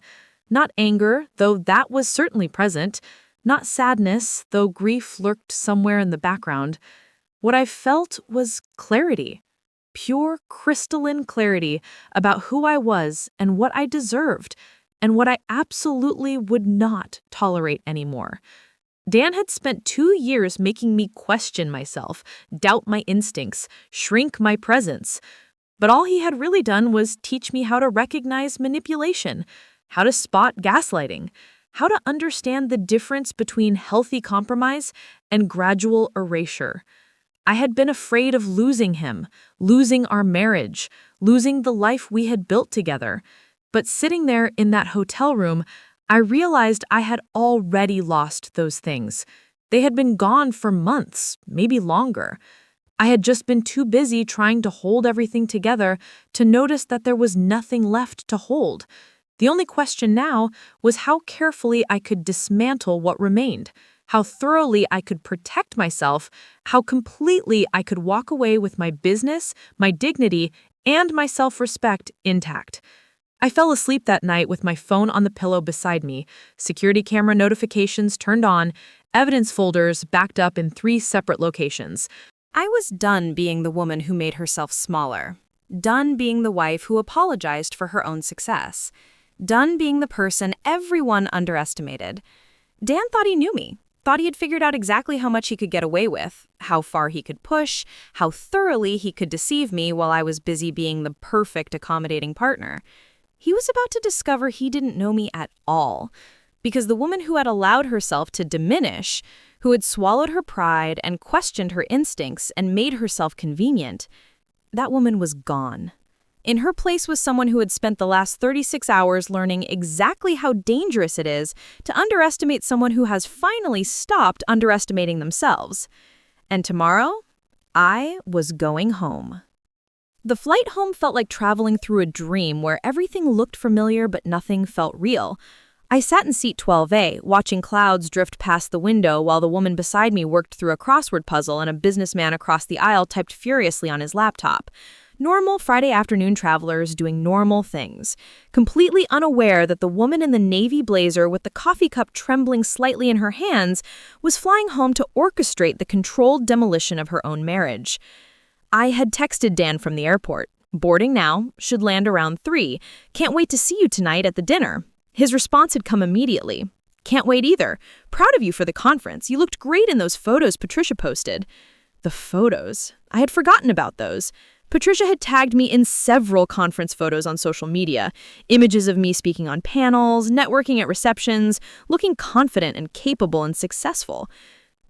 Not anger, though that was certainly present. Not sadness, though grief lurked somewhere in the background. What I felt was clarity. Pure, crystalline clarity about who I was and what I deserved, and what I absolutely would not tolerate anymore. Dan had spent 2 years making me question myself, doubt my instincts, shrink my presence. But all he had really done was teach me how to recognize manipulation, how to spot gaslighting, how to understand the difference between healthy compromise and gradual erasure. I had been afraid of losing him, losing our marriage, losing the life we had built together. But sitting there in that hotel room, I realized I had already lost those things. They had been gone for months, maybe longer. I had just been too busy trying to hold everything together to notice that there was nothing left to hold. The only question now was how carefully I could dismantle what remained, how thoroughly I could protect myself, how completely I could walk away with my business, my dignity, and my self-respect intact. I fell asleep that night with my phone on the pillow beside me, security camera notifications turned on, evidence folders backed up in 3 separate locations. I was done being the woman who made herself smaller, done being the wife who apologized for her own success, done being the person everyone underestimated. Dan thought he knew me, thought he had figured out exactly how much he could get away with, how far he could push, how thoroughly he could deceive me while I was busy being the perfect accommodating partner. He was about to discover he didn't know me at all, because the woman who had allowed herself to diminish, who had swallowed her pride and questioned her instincts and made herself convenient, that woman was gone. In her place was someone who had spent the last 36 hours learning exactly how dangerous it is to underestimate someone who has finally stopped underestimating themselves. And tomorrow, I was going home. The flight home felt like traveling through a dream where everything looked familiar but nothing felt real. I sat in seat 12A, watching clouds drift past the window while the woman beside me worked through a crossword puzzle and a businessman across the aisle typed furiously on his laptop. Normal Friday afternoon travelers doing normal things, completely unaware that the woman in the navy blazer with the coffee cup trembling slightly in her hands was flying home to orchestrate the controlled demolition of her own marriage. I had texted Dan from the airport. Boarding now, should land around 3. Can't wait to see you tonight at the dinner. His response had come immediately. Can't wait either. Proud of you for the conference. You looked great in those photos Patricia posted. The photos. I had forgotten about those. Patricia had tagged me in several conference photos on social media. Images of me speaking on panels, networking at receptions, looking confident and capable and successful.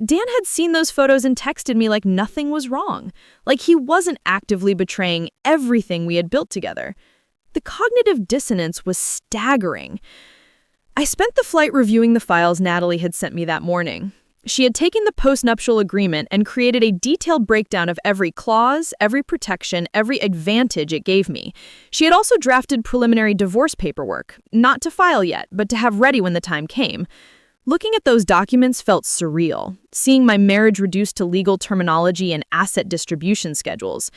Dan had seen those photos and texted me like nothing was wrong, like he wasn't actively betraying everything we had built together. The cognitive dissonance was staggering. I spent the flight reviewing the files Natalie had sent me that morning. She had taken the postnuptial agreement and created a detailed breakdown of every clause, every protection, every advantage it gave me. She had also drafted preliminary divorce paperwork, not to file yet, but to have ready when the time came. Looking at those documents felt surreal, seeing my marriage reduced to legal terminology and asset distribution schedules.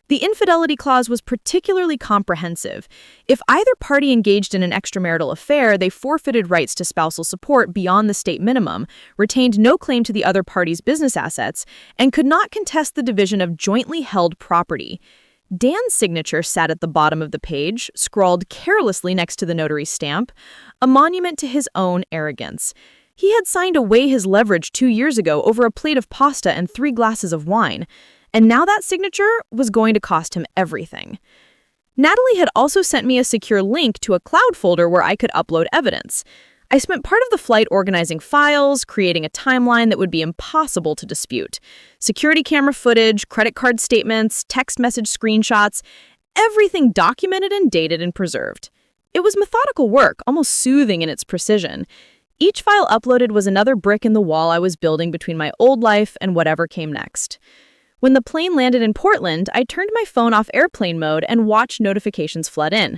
The infidelity clause was particularly comprehensive. If either party engaged in an extramarital affair, they forfeited rights to spousal support beyond the state minimum, retained no claim to the other party's business assets, and could not contest the division of jointly held property. Dan's signature sat at the bottom of the page, scrawled carelessly next to the notary's stamp, a monument to his own arrogance. He had signed away his leverage 2 years ago over a plate of pasta and 3 glasses of wine. And now that signature was going to cost him everything. Natalie had also sent me a secure link to a cloud folder where I could upload evidence. I spent part of the flight organizing files, creating a timeline that would be impossible to dispute. Security camera footage, credit card statements, text message screenshots, everything documented and dated and preserved. It was methodical work, almost soothing in its precision. Each file uploaded was another brick in the wall I was building between my old life and whatever came next. When the plane landed in Portland, I turned my phone off airplane mode and watched notifications flood in.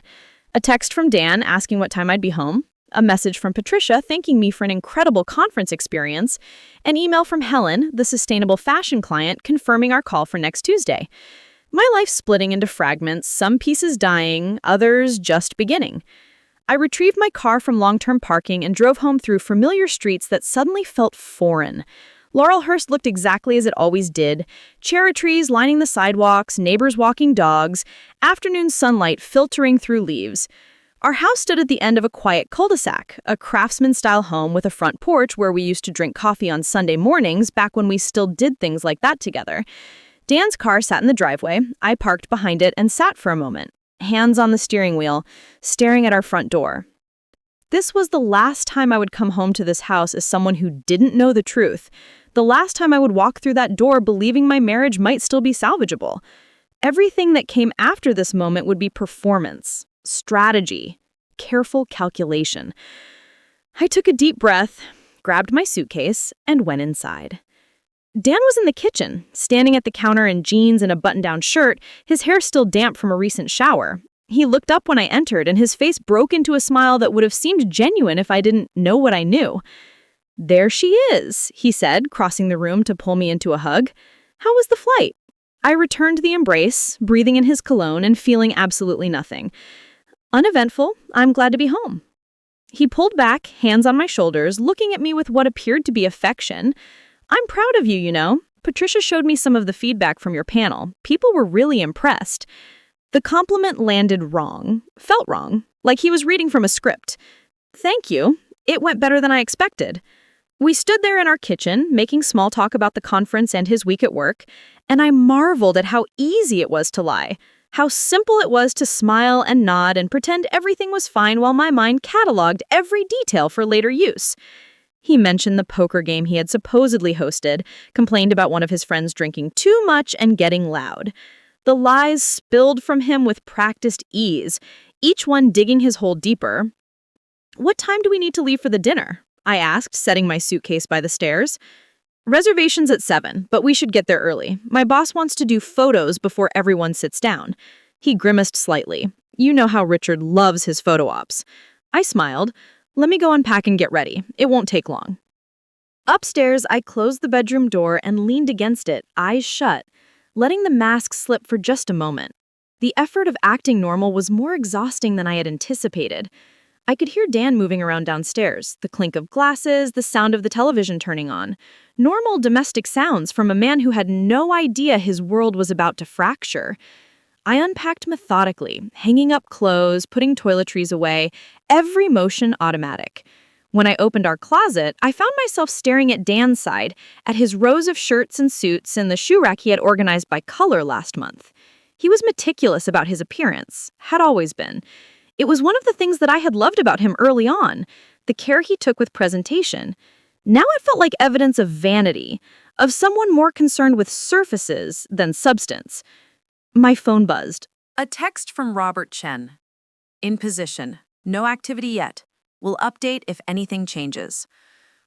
A text from Dan asking what time I'd be home, a message from Patricia thanking me for an incredible conference experience, an email from Helen, the sustainable fashion client, confirming our call for next Tuesday. My life splitting into fragments, some pieces dying, others just beginning. I retrieved my car from long-term parking and drove home through familiar streets that suddenly felt foreign. Laurelhurst looked exactly as it always did. Cherry trees lining the sidewalks, neighbors walking dogs, afternoon sunlight filtering through leaves. Our house stood at the end of a quiet cul-de-sac, a craftsman-style home with a front porch where we used to drink coffee on Sunday mornings back when we still did things like that together. Dan's car sat in the driveway. I parked behind it and sat for a moment, hands on the steering wheel, staring at our front door. This was the last time I would come home to this house as someone who didn't know the truth. The last time I would walk through that door believing my marriage might still be salvageable. Everything that came after this moment would be performance, strategy, careful calculation. I took a deep breath, grabbed my suitcase, and went inside. Dan was in the kitchen, standing at the counter in jeans and a button-down shirt, his hair still damp from a recent shower. He looked up when I entered, and his face broke into a smile that would have seemed genuine if I didn't know what I knew. "There she is," he said, crossing the room to pull me into a hug. "How was the flight?" I returned the embrace, breathing in his cologne and feeling absolutely nothing. "Uneventful. I'm glad to be home." He pulled back, hands on my shoulders, looking at me with what appeared to be affection. "I'm proud of you, you know. Patricia showed me some of the feedback from your panel. People were really impressed." The compliment landed wrong, felt wrong, like he was reading from a script. "Thank you. It went better than I expected." We stood there in our kitchen, making small talk about the conference and his week at work, and I marveled at how easy it was to lie, how simple it was to smile and nod and pretend everything was fine while my mind cataloged every detail for later use.
He mentioned the poker game he had supposedly hosted, complained about one of his friends drinking too much and getting loud. The lies spilled from him with practiced ease, each one digging his hole deeper. "What time do we need to leave for the dinner?" I asked, setting my suitcase by the stairs. "Reservations at 7, but we should get there early. My boss wants to do photos before everyone sits down." He grimaced slightly. You know how Richard loves his photo ops. I smiled. "Let me go unpack and get ready. It won't take long." Upstairs, I closed the bedroom door and leaned against it, eyes shut, letting the mask slip for just a moment. The effort of acting normal was more exhausting than I had anticipated. I could hear Dan moving around downstairs, the clink of glasses, the sound of the television turning on. Normal domestic sounds from a man who had no idea his world was about to fracture. I unpacked methodically, hanging up clothes, putting toiletries away, every motion automatic. When I opened our closet, I found myself staring at Dan's side, at his rows of shirts and suits and the shoe rack he had organized by color last month. He was meticulous about his appearance, had always been. It was one of the things that I had loved about him early on, the care he took with presentation. Now it felt like evidence of vanity, of someone more concerned with surfaces than substance. My phone buzzed.
A text from Robert Chen. "In position. No activity yet. Will update if anything changes."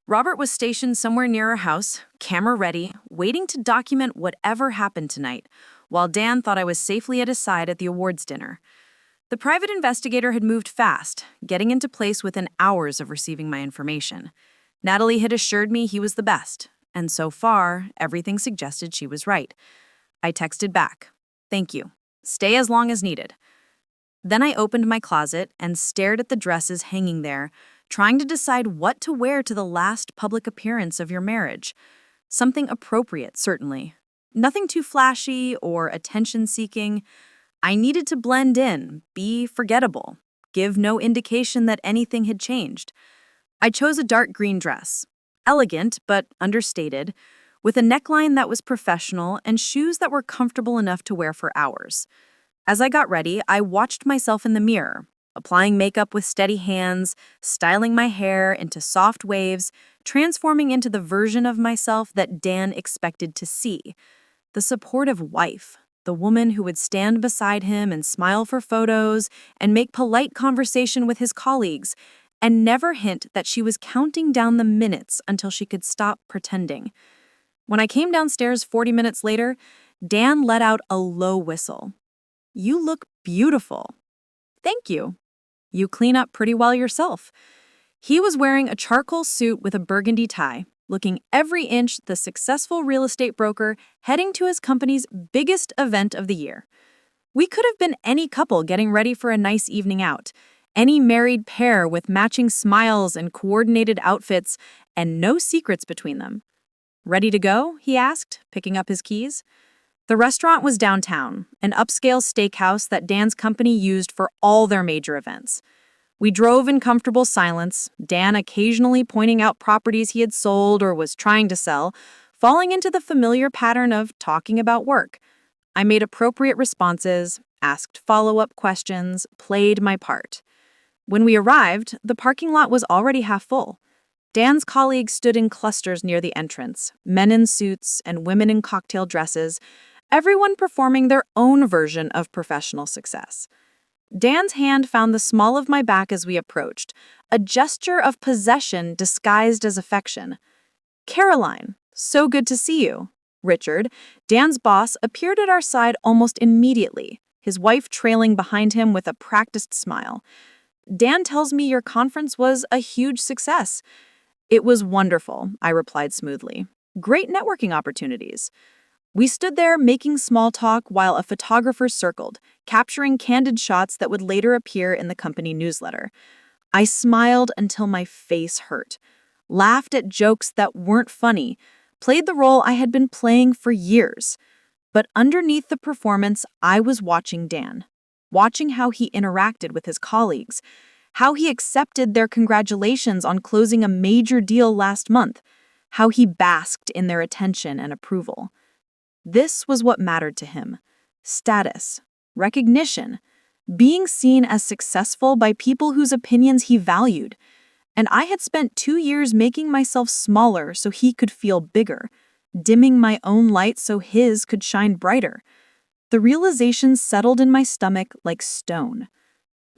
Robert was stationed somewhere near our house, camera ready, waiting to document whatever happened tonight, while Dan thought I was safely at his side at the awards dinner. The private investigator had moved fast, getting into place within hours of receiving my information. Natalie had assured me he was the best, and so far, everything suggested she was right. I texted back, "Thank you. Stay as long as needed." Then I opened my closet and stared at the dresses hanging there, trying to decide what to wear to the last public appearance of your marriage. Something appropriate, certainly. Nothing too flashy or attention-seeking. I needed to blend in, be forgettable, give no indication that anything had changed. I chose a dark green dress, elegant but understated, with a neckline that was professional and shoes that were comfortable enough to wear for hours. As I got ready, I watched myself in the mirror, applying makeup with steady hands, styling my hair into soft waves, transforming into the version of myself that Dan expected to see. The supportive wife, the woman who would stand beside him and smile for photos and make polite conversation with his colleagues, and never hint that she was counting down the minutes until she could stop pretending. When I came downstairs 40 minutes later, Dan let out a low whistle. "You look beautiful." "Thank you. You clean up pretty well yourself." He was wearing a charcoal suit with a burgundy tie, looking every inch the successful real estate broker heading to his company's biggest event of the year. We could have been any couple getting ready for a nice evening out, any married pair with matching smiles and coordinated outfits, and no secrets between them. "Ready to go?" he asked, picking up his keys. The restaurant was downtown, an upscale steakhouse that Dan's company used for all their major events. We drove in comfortable silence, Dan occasionally pointing out properties he had sold or was trying to sell, falling into the familiar pattern of talking about work. I made appropriate responses, asked follow-up questions, played my part. When we arrived, the parking lot was already half full. Dan's colleagues stood in clusters near the entrance, men in suits and women in cocktail dresses, everyone performing their own version of professional success. Dan's hand found the small of my back as we approached, a gesture of possession disguised as affection. "Caroline, so good to see you." Richard, Dan's boss, appeared at our side almost immediately, his wife trailing behind him with a practiced smile. "Dan tells me your conference was a huge success." "It was wonderful," I replied smoothly. "Great networking opportunities." We stood there making small talk while a photographer circled, capturing candid shots that would later appear in the company newsletter. I smiled until my face hurt, laughed at jokes that weren't funny, played the role I had been playing for years. But underneath the performance, I was watching Dan, watching how he interacted with his colleagues, how he accepted their congratulations on closing a major deal last month, how he basked in their attention and approval. This was what mattered to him: status, recognition, being seen as successful by people whose opinions he valued.
And I had spent 2 years making myself smaller so he could feel bigger, dimming my own light so his could shine brighter. The realization settled in my stomach like stone.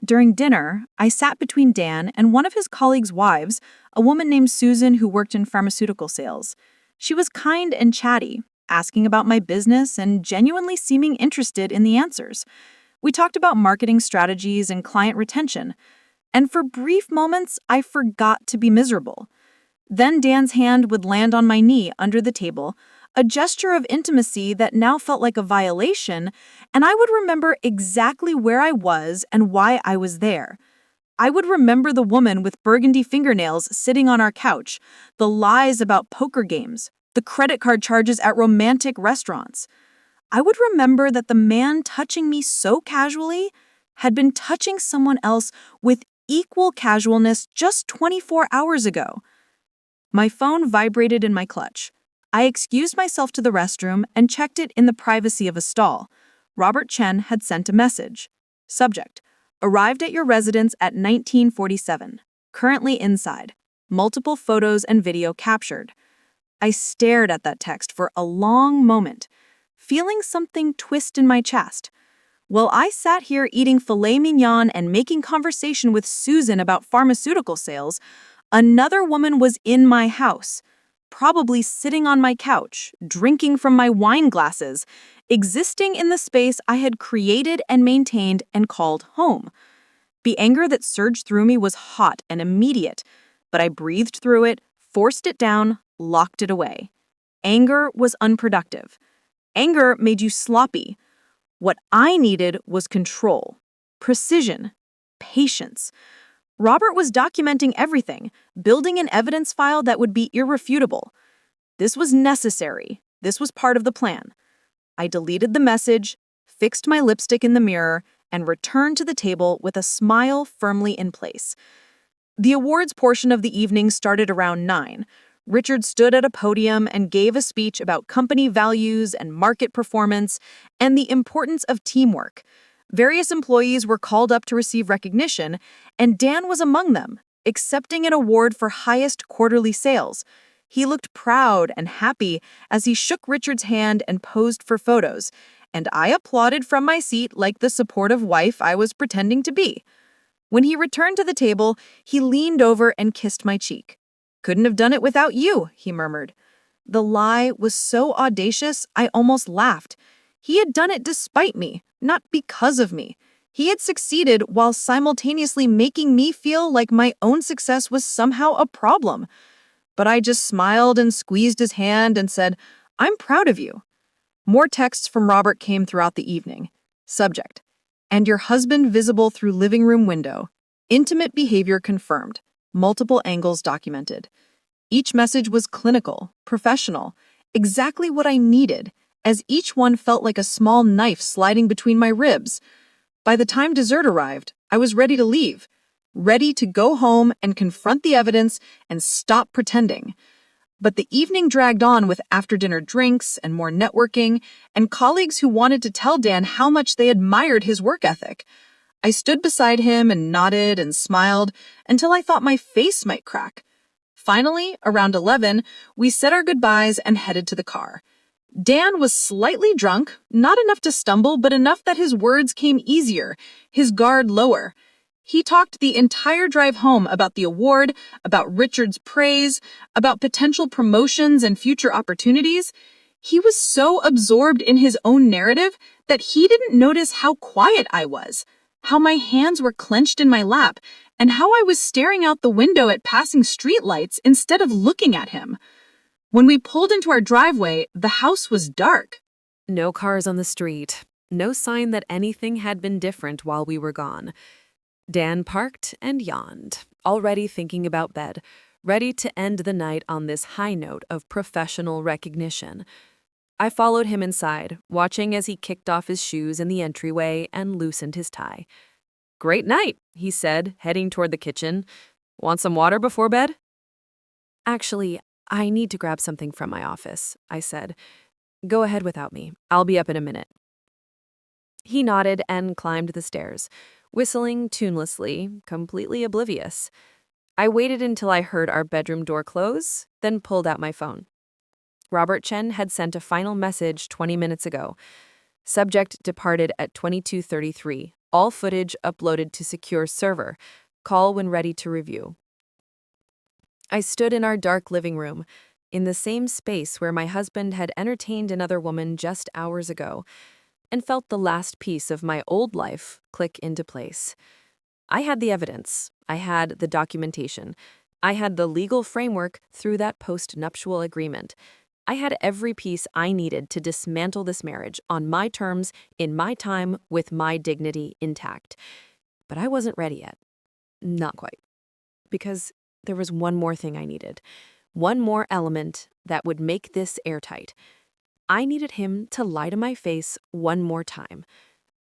During dinner, I sat between Dan and one of his colleagues' wives, a woman named Susan who worked in pharmaceutical sales. She was kind and chatty, asking about my business and genuinely seeming interested in the answers. We talked about marketing strategies and client retention, and for brief moments, I forgot to be miserable. Then Dan's hand would land on my knee under the table, a gesture of intimacy that now felt like a violation, and I would remember exactly where I was and why I was there. I would remember the woman with burgundy fingernails sitting on our couch, the lies about poker games, the credit card charges at romantic restaurants. I would remember that the man touching me so casually had been touching someone else with equal casualness just 24 hours ago. My phone vibrated in my clutch. I excused myself to the restroom and checked it in the privacy of a stall. Robert Chen had sent a message. Subject: arrived at your residence at 1947. Currently inside. Multiple photos and video captured. I stared at that text for a long moment, feeling something twist in my chest. While I sat here eating filet mignon and making conversation with Susan about pharmaceutical sales, another woman was in my house, probably sitting on my couch, drinking from my wine glasses, existing in the space I had created and maintained and called home. The anger that surged through me was hot and immediate, but I breathed through it, forced it down, locked it away. Anger was unproductive. Anger made you sloppy. What I needed was control, precision, patience. Robert was documenting everything, building an evidence file that would be irrefutable. This was necessary. This was part of the plan. I deleted the message, fixed my lipstick in the mirror, and returned to the table with a smile firmly in place. The awards portion of the evening started around 9. Richard stood at a podium and gave a speech about company values and market performance and the importance of teamwork. Various employees were called up to receive recognition, and Dan was among them, accepting an award for highest quarterly sales. He looked proud and happy as he shook Richard's hand and posed for photos, and I applauded from my seat like the supportive wife I was pretending to be. When he returned to the table, he leaned over and kissed my cheek. "Couldn't have done it without you," he murmured. The lie was so audacious, I almost laughed. He had done it despite me, not because of me. He had succeeded while simultaneously making me feel like my own success was somehow a problem. But I just smiled and squeezed his hand and said, "I'm proud of you." More texts from Robert came throughout the evening. Subject: and your husband visible through living room window. Intimate behavior confirmed. Multiple angles documented. Each message was clinical, professional, exactly what I needed, as each one felt like a small knife sliding between my ribs. By the time dessert arrived, I was ready to leave, ready to go home and confront the evidence and stop pretending. But the evening dragged on with after-dinner drinks and more networking, and colleagues who wanted to tell Dan how much they admired his work ethic. I stood beside him and nodded and smiled until I thought my face might crack. Finally, around 11, we said our goodbyes and headed to the car. Dan was slightly drunk, not enough to stumble, but enough that his words came easier, his guard lower. He talked the entire drive home about the award, about Richard's praise, about potential promotions and future opportunities. He was so absorbed in his own narrative that he didn't notice how quiet I was, how my hands were clenched in my lap, and how I was staring out the window at passing streetlights instead of looking at him. When we pulled into our driveway, the house was dark.
No cars on the street. No sign that anything had been different while we were gone. Dan parked and yawned, already thinking about bed, ready to end the night on this high note of professional recognition. I followed him inside, watching as he kicked off his shoes in the entryway and loosened his tie. "Great night," he said, heading toward the kitchen. "Want some water before bed?" "Actually, I need to grab something from my office," I said. "Go ahead without me. I'll be up in a minute." He nodded and climbed the stairs, whistling tunelessly, completely oblivious. I waited until I heard our bedroom door close, then pulled out my phone. Robert Chen had sent a final message 20 minutes ago. Subject departed at 22:33. All footage uploaded to secure server. Call when ready to review. I stood in our dark living room, in the same space where my husband had entertained another woman just hours ago, and felt the last piece of my old life click into place. I had the evidence. I had the documentation. I had the legal framework through that post-nuptial agreement. I had every piece I needed to dismantle this marriage on my terms, in my time, with my dignity intact. But I wasn't ready yet. Not quite. Because there was one more thing I needed. One more element that would make this airtight. I needed him to lie to my face one more time.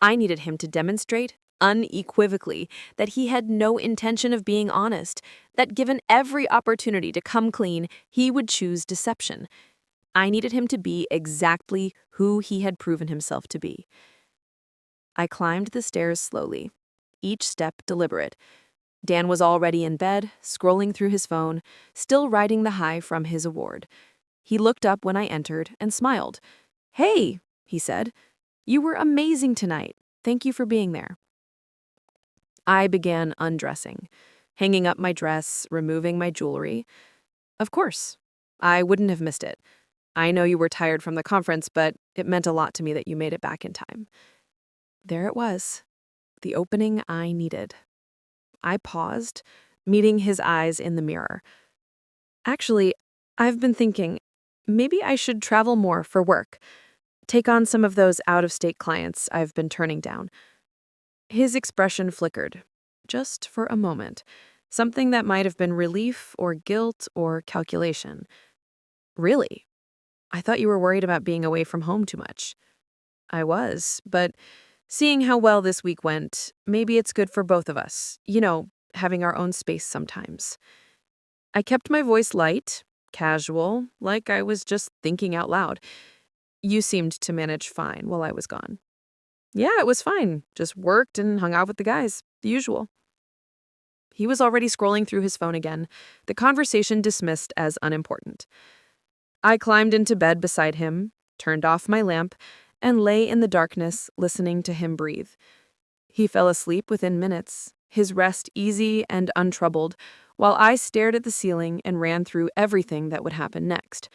I needed him to demonstrate unequivocally that he had no intention of being honest, that given every opportunity to come clean, he would choose deception. I needed him to be exactly who he had proven himself to be. I climbed the stairs slowly, each step deliberate. Dan was already in bed, scrolling through his phone, still riding the high from his award. He looked up when I entered and smiled. "Hey," he said, "you were amazing tonight. Thank you for being there." I began undressing, hanging up my dress, removing my jewelry. Of course, I wouldn't have missed it. I know you were tired from the conference, but it meant a lot to me that you made it back in time. There it was, the opening I needed. I paused, meeting his eyes in the mirror. Actually, I've been thinking, maybe I should travel more for work, take on some of those out-of-state clients I've been turning down. His expression flickered, just for a moment, something that might have been relief or guilt or calculation. Really? I thought you were worried about being away from home too much. I was, but seeing how well this week went, maybe it's good for both of us, having our own space sometimes. I kept my voice light, casual, like I was just thinking out loud. You seemed to manage fine while I was gone. Yeah, it was fine. Just worked and hung out with the guys, the usual. He was already scrolling through his phone again, the conversation dismissed as unimportant. I climbed into bed beside him, turned off my lamp, and lay in the darkness listening to him breathe. He fell asleep within minutes, his rest easy and untroubled, while I stared at the ceiling and ran through everything that would happen next.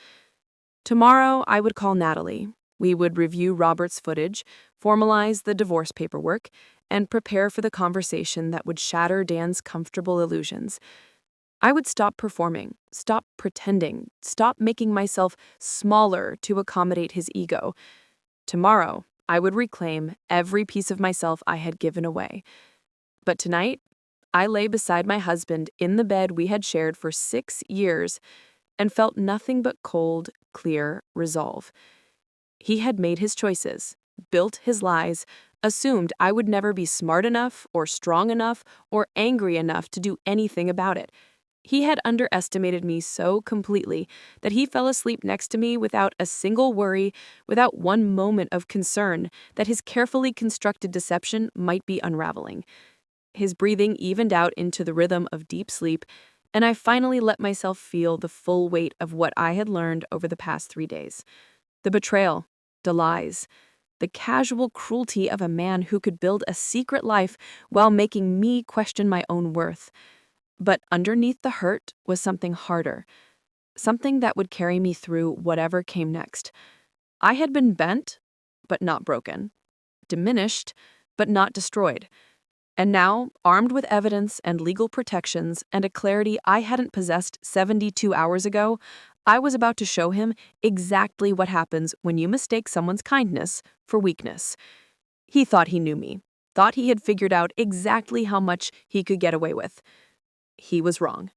Tomorrow, I would call Natalie. We would review Robert's footage, formalize the divorce paperwork, and prepare for the conversation that would shatter Dan's comfortable illusions. I would stop performing, stop pretending, stop making myself smaller to accommodate his ego. Tomorrow, I would reclaim every piece of myself I had given away. But tonight, I lay beside my husband in the bed we had shared for 6 years and felt nothing but cold, clear resolve. He had made his choices, built his lies, assumed I would never be smart enough or strong enough or angry enough to do anything about it. He had underestimated me so completely that he fell asleep next to me without a single worry, without one moment of concern that his carefully constructed deception might be unraveling. His breathing evened out into the rhythm of deep sleep, and I finally let myself feel the full weight of what I had learned over the past 3 days. The betrayal, the lies, the casual cruelty of a man who could build a secret life while making me question my own worth. But underneath the hurt was something harder, something that would carry me through whatever came next. I had been bent, but not broken, diminished, but not destroyed. And now, armed with evidence and legal protections and a clarity I hadn't possessed 72 hours ago, I was about to show him exactly what happens when you mistake someone's kindness for weakness. He thought he knew me, thought he had figured out exactly how much he could get away with. He was wrong.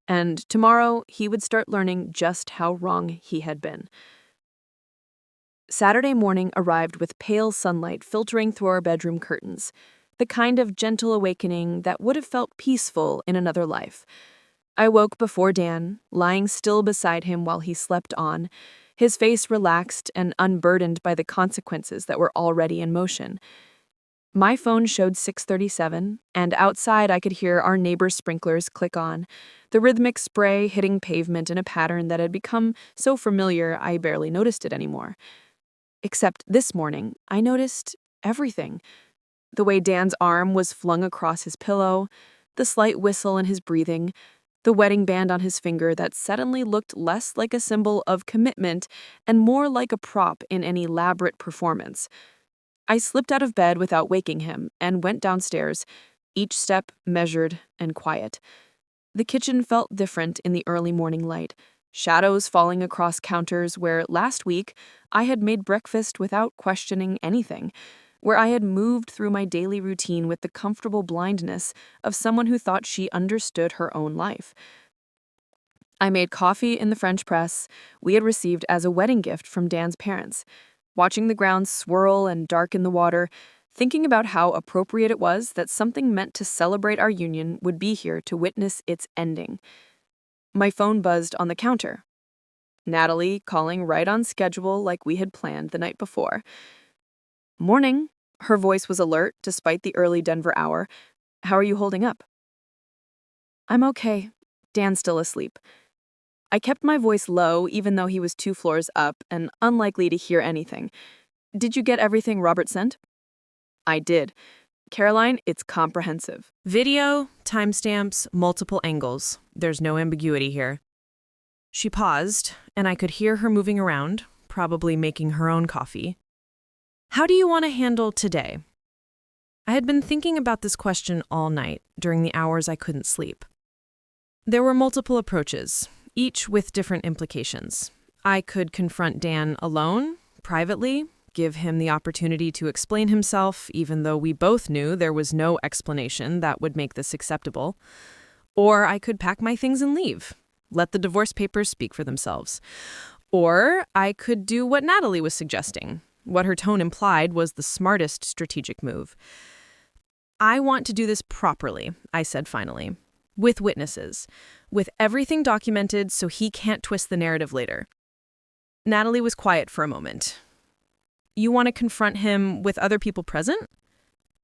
And tomorrow, he would start learning just how wrong he had been. Saturday morning arrived with pale sunlight filtering through our bedroom curtains, the kind of gentle awakening that would have felt peaceful in another life. I woke before Dan, lying still beside him while he slept on, his face relaxed and unburdened by the consequences that were already in motion. My phone showed 6:37, and outside I could hear our neighbor's sprinklers click on, the rhythmic spray hitting pavement in a pattern that had become so familiar I barely noticed it anymore. Except this morning, I noticed everything. The way Dan's arm was flung across his pillow, the slight whistle in his breathing, the wedding band on his finger that suddenly looked less like a symbol of commitment and more like a prop in an elaborate performance. I slipped out of bed without waking him and went downstairs, each step measured and quiet. The kitchen felt different in the early morning light, shadows falling across counters where last week I had made breakfast without questioning anything, where I had moved through my daily routine with the comfortable blindness of someone who thought she understood her own life. I made coffee in the French press we had received as a wedding gift from Dan's parents, watching the ground swirl and darken the water, thinking about how appropriate it was that something meant to celebrate our union would be here to witness its ending. My phone buzzed on the counter. Natalie calling right on schedule like we had planned the night before. "Morning." Her voice was alert despite the early Denver hour. "How are you holding up?" "I'm okay." Dan's still asleep. I kept my voice low even though he was 2 floors up and unlikely to hear anything. "Did you get everything Robert sent?" "I did. Caroline, it's comprehensive."
Video, timestamps, multiple angles. There's no ambiguity here. She paused, and I could hear her moving around, probably making her own coffee. "How do you want to handle today?" I had been thinking about this question all night, during the hours I couldn't sleep. There were multiple approaches, each with different implications. I could confront Dan alone, privately, give him the opportunity to explain himself, even though we both knew there was no explanation that would make this acceptable. Or I could pack my things and leave, let the divorce papers speak for themselves. Or I could do what Natalie was suggesting. What her tone implied was the smartest strategic move. "I want to do this properly," I said finally. "With witnesses. With everything documented so he can't twist the narrative later." Natalie was quiet for a moment. "You want to confront him with other people present?"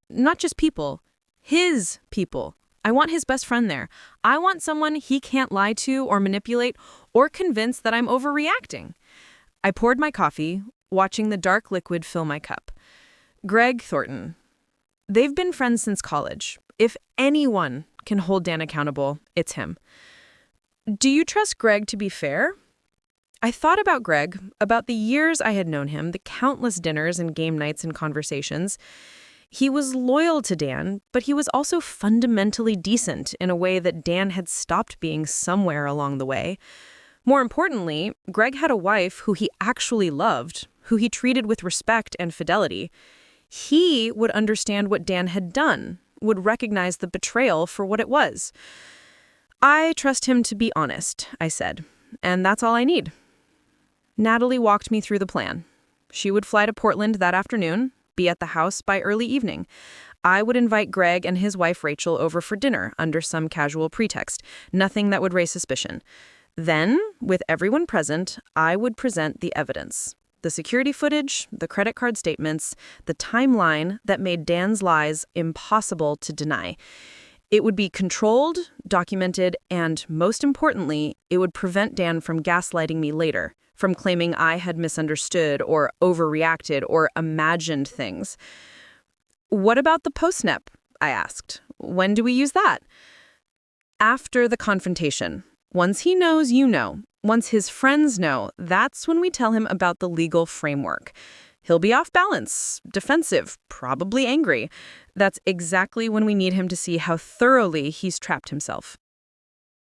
"Not just people. His people. I want his best friend there. I want someone he can't lie to or manipulate or convince that I'm overreacting." I poured my coffee, watching the dark liquid fill my cup. "Greg Thornton. They've been friends since college. If anyone can hold Dan accountable, it's him. Do you trust Greg to be fair?" I thought about Greg, about the years I had known him, the countless dinners and game nights and conversations. He was loyal to Dan, but he was also fundamentally decent in a way that Dan had stopped being somewhere along the way. More importantly, Greg had a wife who he actually loved, who he treated with respect and fidelity. He would understand what Dan had done, would recognize the betrayal for what it was. "I trust him to be honest," I said, "and that's all I need." Natalie walked me through the plan. She would fly to Portland that afternoon, be at the house by early evening. I would invite Greg and his wife Rachel over for dinner under some casual pretext, nothing that would raise suspicion. Then, with everyone present, I would present the evidence. The security footage, the credit card statements, the timeline that made Dan's lies impossible to deny. It would be controlled, documented, and most importantly, it would prevent Dan from gaslighting me later, from claiming I had misunderstood or overreacted or imagined things. "What about the post-nep?" I asked. "When do we use that?" "After the confrontation. Once he knows, you know. Once his friends know, that's when we tell him about the legal framework. He'll be off balance, defensive, probably angry. That's exactly when we need him to see how thoroughly he's trapped himself."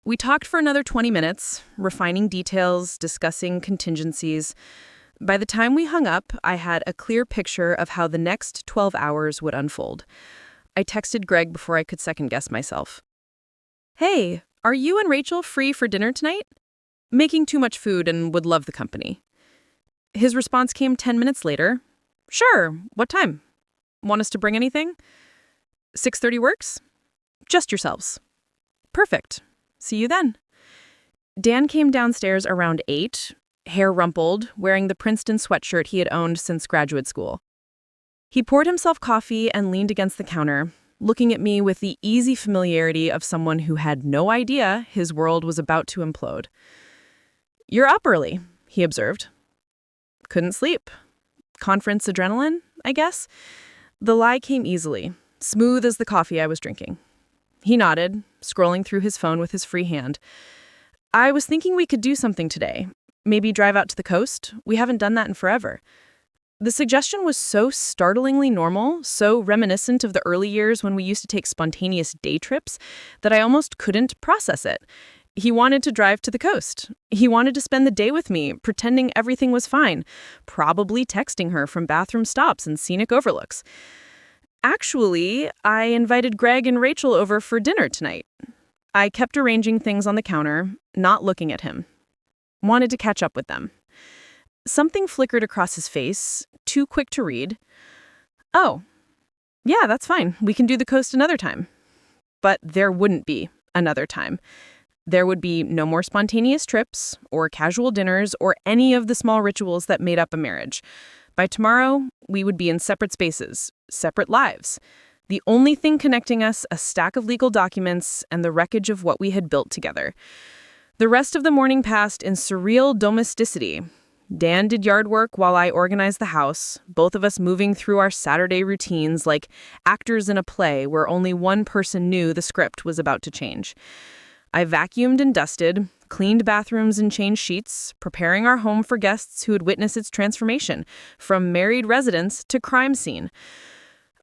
We talked for another 20 minutes, refining details, discussing contingencies. By the time we hung up, I had a clear picture of how the next 12 hours would unfold. I texted Greg before I could second-guess myself. "Hey, are you and Rachel free for dinner tonight? Making too much food and would love the company." His response came 10 minutes later. "Sure, what time? Want us to bring anything?" 6:30 works? Just yourselves." "Perfect. See you then." Dan came downstairs around 8, hair rumpled, wearing the Princeton sweatshirt he had owned since graduate school. He poured himself coffee and leaned against the counter, looking at me with the easy familiarity of someone who had no idea his world was about to implode. "You're up early," he observed. "Couldn't sleep. Conference adrenaline, I guess?" The lie came easily, smooth as the coffee I was drinking. He nodded, scrolling through his phone with his free hand. "I was thinking we could do something today. Maybe drive out to the coast? We haven't done that in forever." The suggestion was so startlingly normal, so reminiscent of the early years when we used to take spontaneous day trips, that I almost couldn't process it. He wanted to drive to the coast. He wanted to spend the day with me, pretending everything was fine, probably texting her from bathroom stops and scenic overlooks. Actually, I invited Greg and Rachel over for dinner tonight. I kept arranging things on the counter, not looking at him. Wanted to catch up with them. Something flickered across his face, too quick to read. "Oh, yeah, that's fine. We can do the coast another time." But there wouldn't be another time. There would be no more spontaneous trips, or casual dinners, or any of the small rituals that made up a marriage. By tomorrow, we would be in separate spaces, separate lives. The only thing connecting us, a stack of legal documents and the wreckage of what we had built together. The rest of the morning passed in surreal domesticity. Dan did yard work while I organized the house, both of us moving through our Saturday routines like actors in a play where only one person knew the script was about to change. I vacuumed and dusted, cleaned bathrooms and changed sheets, preparing our home for guests who would witness its transformation, from married residence to crime scene.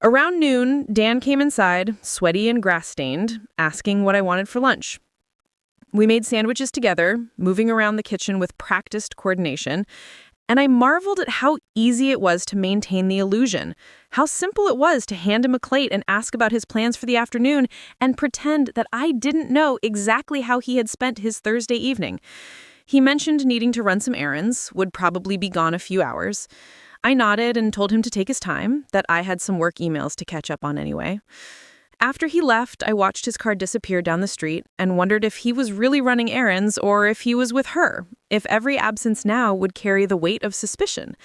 Around noon, Dan came inside, sweaty and grass-stained, asking what I wanted for lunch. We made sandwiches together, moving around the kitchen with practiced coordination, and I marveled at how easy it was to maintain the illusion, how simple it was to hand him a plate and ask about his plans for the afternoon and pretend that I didn't know exactly how he had spent his Thursday evening. He mentioned needing to run some errands, would probably be gone a few hours. I nodded and told him to take his time, that I had some work emails to catch up on anyway. After he left, I watched his car disappear down the street and wondered if he was really running errands or if he was with her, if every absence now would carry the weight of suspicion.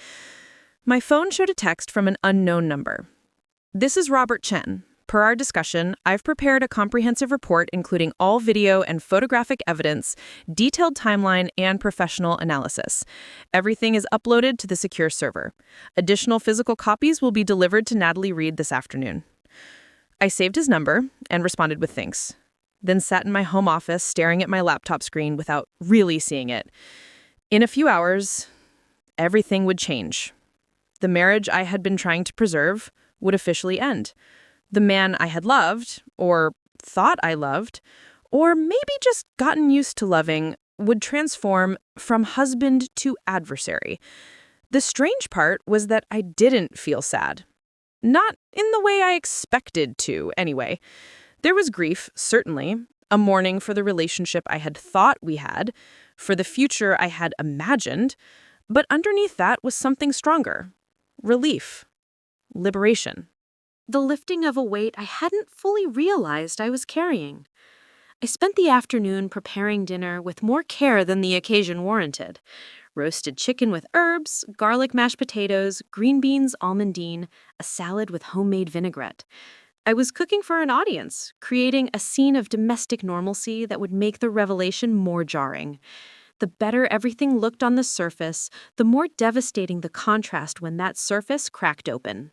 My phone showed a text from an unknown number. "This is Robert Chen. Per our discussion, I've prepared a comprehensive report including all video and photographic evidence, detailed timeline, and professional analysis. Everything is uploaded to the secure server. Additional physical copies will be delivered to Natalie Reed this afternoon." I saved his number and responded with thanks, then sat in my home office staring at my laptop screen without really seeing it. In a few hours, everything would change. The marriage I had been trying to preserve would officially end. The man I had loved, or thought I loved, or maybe just gotten used to loving, would transform from husband to adversary. The strange part was that I didn't feel sad. Not in the way I expected to, anyway. There was grief, certainly, a mourning for the relationship I had thought we had, for the future I had imagined, but underneath that was something stronger. Relief. Liberation.
The lifting of a weight I hadn't fully realized I was carrying. I spent the afternoon preparing dinner with more care than the occasion warranted. Roasted chicken with herbs, garlic mashed potatoes, green beans almondine, a salad with homemade vinaigrette. I was cooking for an audience, creating a scene of domestic normalcy that would make the revelation more jarring. The better everything looked on the surface, the more devastating the contrast when that surface cracked open.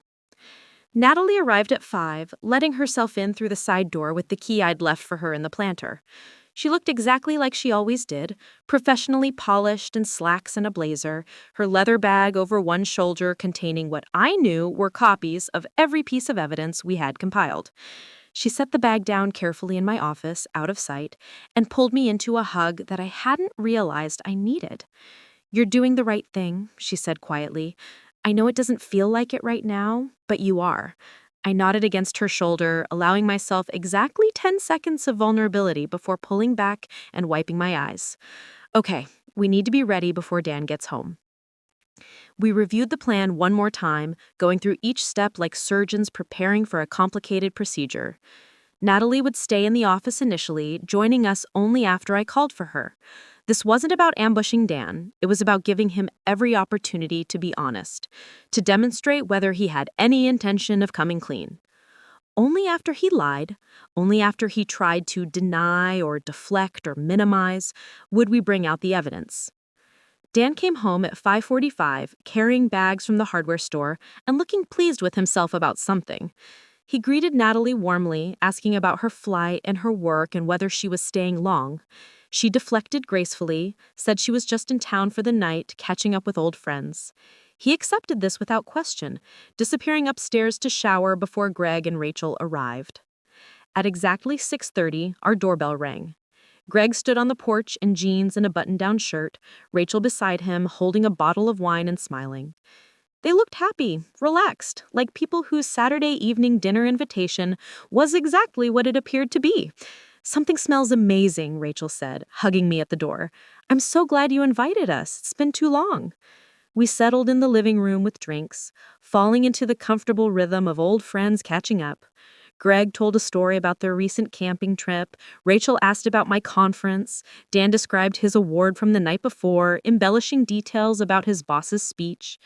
Natalie arrived at 5, letting herself in through the side door with the key I'd left for her in the planter. She looked exactly like she always did, professionally polished in slacks and a blazer, her leather bag over one shoulder containing what I knew were copies of every piece of evidence we had compiled. She set the bag down carefully in my office, out of sight, and pulled me into a hug that I hadn't realized I needed. "You're doing the right thing," she said quietly. "I know it doesn't feel like it right now, but you are." I nodded against her shoulder, allowing myself exactly 10 seconds of vulnerability before pulling back and wiping my eyes. "Okay, we need to be ready before Dan gets home." We reviewed the plan one more time, going through each step like surgeons preparing for a complicated procedure. Natalie would stay in the office initially, joining us only after I called for her.
This wasn't about ambushing Dan. It was about giving him every opportunity to be honest, to demonstrate whether he had any intention of coming clean. Only after he lied, only after he tried to deny or deflect or minimize, would we bring out the evidence. Dan came home at 5:45, carrying bags from the hardware store and looking pleased with himself about something. He greeted Natalie warmly, asking about her flight and her work and whether she was staying long. She deflected gracefully, said she was just in town for the night, catching up with old friends. He accepted this without question, disappearing upstairs to shower before Greg and Rachel arrived. At exactly 6:30, our doorbell rang. Greg stood on the porch in jeans and a button-down shirt, Rachel beside him, holding a bottle of wine and smiling. They looked happy, relaxed, like people whose Saturday evening dinner invitation was exactly what it appeared to be. "Something smells amazing," Rachel said, hugging me at the door. "I'm so glad you invited us. It's been too long." We settled in the living room with drinks, falling into the comfortable rhythm of old friends catching up. Greg told a story about their recent camping trip. Rachel asked about my conference. Dan described his award from the night before, embellishing details about his boss's speech.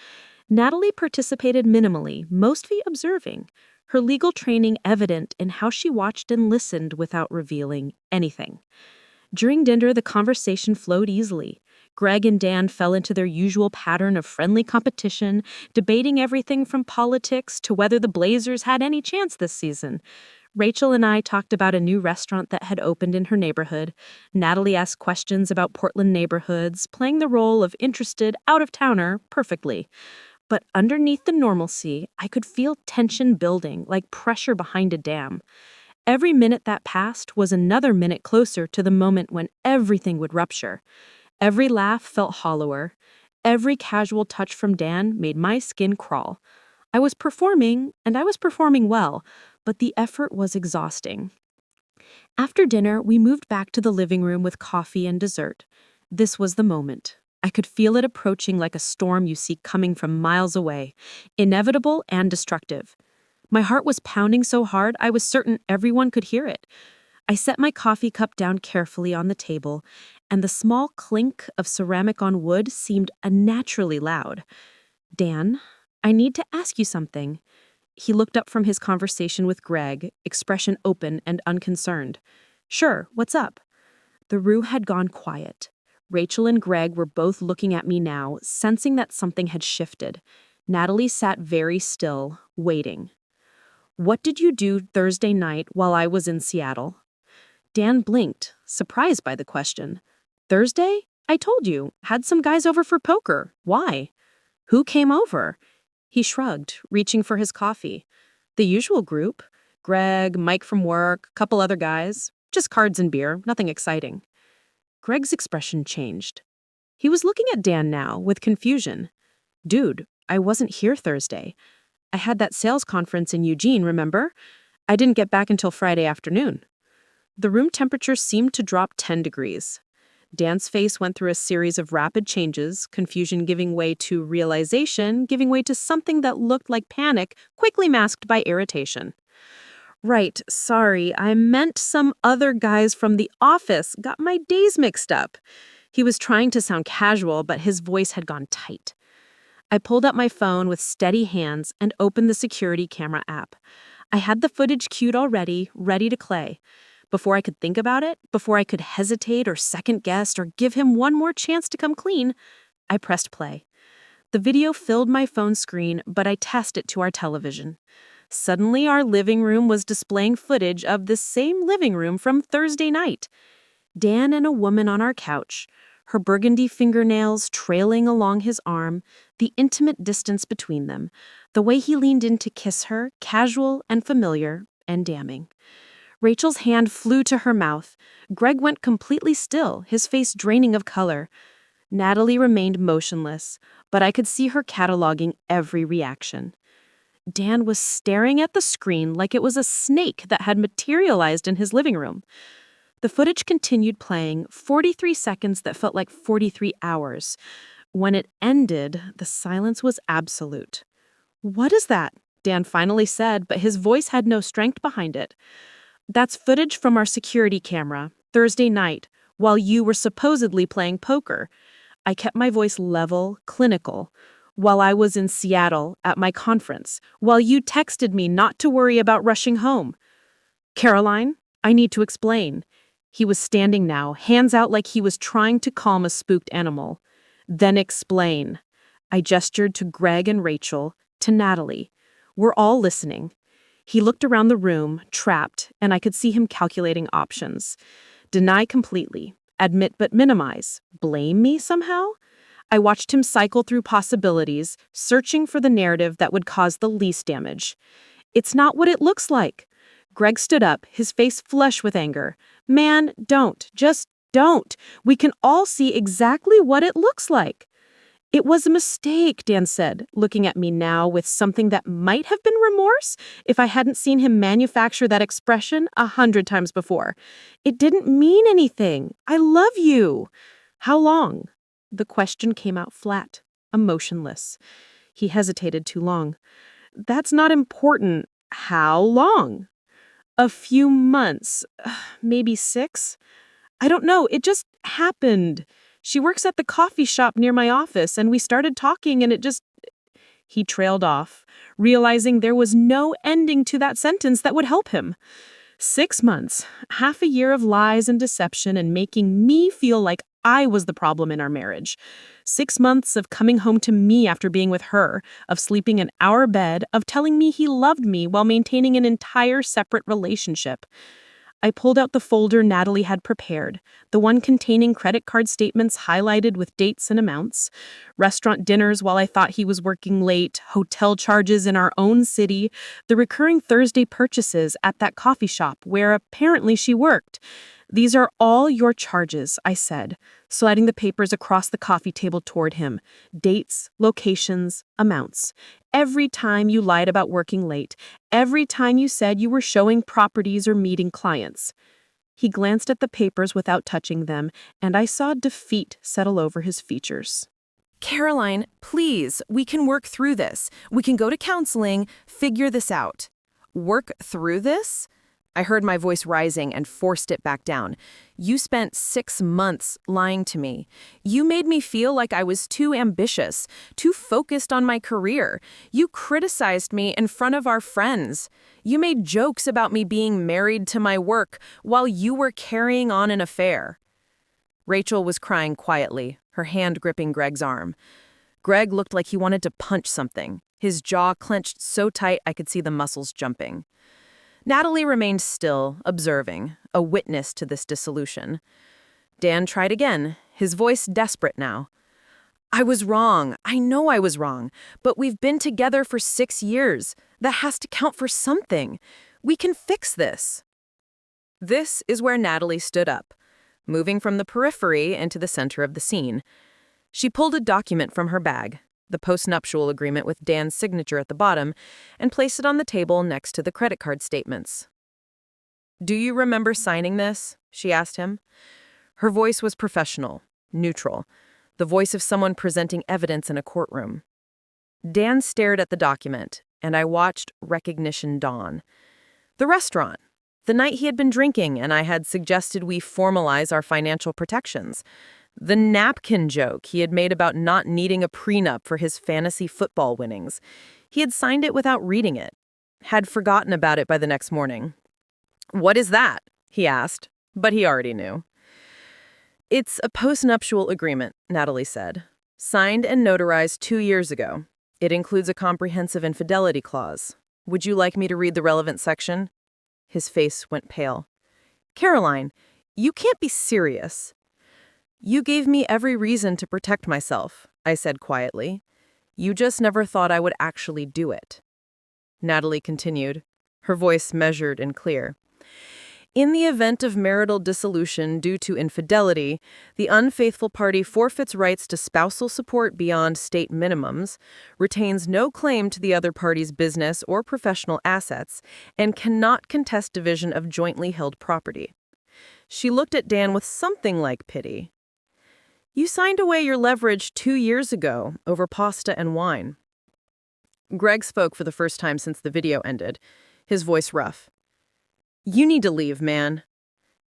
Natalie participated minimally, mostly observing, her legal training evident in how she watched and listened without revealing anything. During dinner, the conversation flowed easily. Greg and Dan fell into their usual pattern of friendly competition, debating everything from politics to whether the Blazers had any chance this season. Rachel and I talked about a new restaurant that had opened in her neighborhood. Natalie asked questions about Portland neighborhoods, playing the role of interested out-of-towner perfectly. But underneath the normalcy, I could feel tension building, like pressure behind a dam. Every minute that passed was another minute closer to the moment when everything would rupture. Every laugh felt hollower. Every casual touch from Dan made my skin crawl. I was performing, and I was performing well, but the effort was exhausting. After dinner, we moved back to the living room with coffee and dessert. This was the moment. I could feel it approaching like a storm you see coming from miles away, inevitable and destructive. My heart was pounding so hard I was certain everyone could hear it. I set my coffee cup down carefully on the table, and the small clink of ceramic on wood seemed unnaturally loud. "Dan, I need to ask you something." He looked up from his conversation with Greg, expression open and unconcerned. "Sure, what's up?" The room had gone quiet. Rachel and Greg were both looking at me now, sensing that something had shifted. Natalie sat very still, waiting. "What did you do Thursday night while I was in Seattle?" Dan blinked, surprised by the question. "Thursday? I told you. Had some guys over for poker. Why?" "Who came over?" He shrugged, reaching for his coffee. "The usual group. Greg, Mike from work, couple other guys. Just cards and beer, nothing exciting." Greg's expression changed. He was looking at Dan now, with confusion. "Dude, I wasn't here Thursday. I had that sales conference in Eugene, remember? I didn't get back until Friday afternoon." The room temperature seemed to drop 10 degrees. Dan's face went through a series of rapid changes, confusion giving way to realization, giving way to something that looked like panic, quickly masked by irritation. "Right, sorry, I meant some other guys from the office. Got my days mixed up." He was trying to sound casual, but his voice had gone tight. I pulled up my phone with steady hands and opened the security camera app. I had the footage queued already, ready to play. Before I could think about it, before I could hesitate or second-guess or give him one more chance to come clean, I pressed play. The video filled my phone screen, but I tasked it to our television. Suddenly, our living room was displaying footage of the same living room from Thursday night. Dan and a woman on our couch, her burgundy fingernails trailing along his arm, the intimate distance between them, the way he leaned in to kiss her, casual and familiar and damning. Rachel's hand flew to her mouth. Greg went completely still, his face draining of color. Natalie remained motionless, but I could see her cataloging every reaction. Dan was staring at the screen like it was a snake that had materialized in his living room. The footage continued playing, 43 seconds that felt like 43 hours. When it ended, the silence was absolute. "What is that?" Dan finally said, but his voice had no strength behind it. "That's footage from our security camera, Thursday night, while you were supposedly playing poker. I kept my voice level, clinical, while I was in Seattle at my conference, while you texted me not to worry about rushing home. Caroline, I need to explain. He was standing now, hands out like he was trying to calm a spooked animal. Then explain. I gestured to Greg and Rachel, to Natalie. We're all listening. He looked around the room, trapped, and I could see him calculating options. Deny completely, admit but minimize, blame me somehow? I watched him cycle through possibilities, searching for the narrative that would cause the least damage. It's not what it looks like. Greg stood up, his face flush with anger. Man, don't. Just don't. We can all see exactly what it looks like. It was a mistake, Dan said, looking at me now with something that might have been remorse if I hadn't seen him manufacture that expression 100 times before. It didn't mean anything. I love you. How long? The question came out flat, emotionless. He hesitated too long. That's not important. How long? A few months, maybe 6. I don't know, it just happened. She works at the coffee shop near my office, and we started talking, and it just... He trailed off, realizing there was no ending to that sentence that would help him. 6 months, half a year of lies and deception and making me feel like I was the problem in our marriage. 6 months of coming home to me after being with her, of sleeping in our bed, of telling me he loved me while maintaining an entire separate relationship. I pulled out the folder Natalie had prepared, the one containing credit card statements highlighted with dates and amounts, restaurant dinners while I thought he was working late, hotel charges in our own city, the recurring Thursday purchases at that coffee shop where apparently she worked. These are all your charges, I said, sliding the papers across the coffee table toward him. Dates, locations, amounts. Every time you lied about working late, every time you said you were showing properties or meeting clients. He glanced at the papers without touching them, and I saw defeat settle over his features.
Caroline, please, we can work through this. We can go to counseling, figure this out. Work through this? I heard my voice rising and forced it back down. You spent 6 months lying to me. You made me feel like I was too ambitious, too focused on my career. You criticized me in front of our friends. You made jokes about me being married to my work while you were carrying on an affair. Rachel was crying quietly, her hand gripping Greg's arm. Greg looked like he wanted to punch something. His jaw clenched so tight I could see the muscles jumping. Natalie remained still, observing, a witness to this dissolution. Dan tried again, his voice desperate now. I was wrong. I know I was wrong. But we've been together for 6 years. That has to count for something. We can fix this. This is where Natalie stood up, moving from the periphery into the center of the scene. She pulled a document from her bag, the postnuptial agreement with Dan's signature at the bottom, and placed it on the table next to the credit card statements. Do you remember signing this? She asked him. Her voice was professional, neutral, the voice of someone presenting evidence in a courtroom. Dan stared at the document, and I watched recognition dawn. The restaurant, the night he had been drinking and I had suggested we formalize our financial protections. The napkin joke he had made about not needing a prenup for his fantasy football winnings. He had signed it without reading it, had forgotten about it by the next morning. What is that? He asked, but he already knew. It's a postnuptial agreement, Natalie said, signed and notarized 2 years ago. It includes a comprehensive infidelity clause. Would you like me to read the relevant section? His face went pale. Caroline, you can't be serious. You gave me every reason to protect myself, I said quietly. You just never thought I would actually do it. Natalie continued, her voice measured and clear. In the event of marital dissolution due to infidelity, the unfaithful party forfeits rights to spousal support beyond state minimums, retains no claim to the other party's business or professional assets, and cannot contest division of jointly held property. She looked at Dan with something like pity. You signed away your leverage 2 years ago over pasta and wine. Greg spoke for the first time since the video ended, his voice rough. You need to leave, man.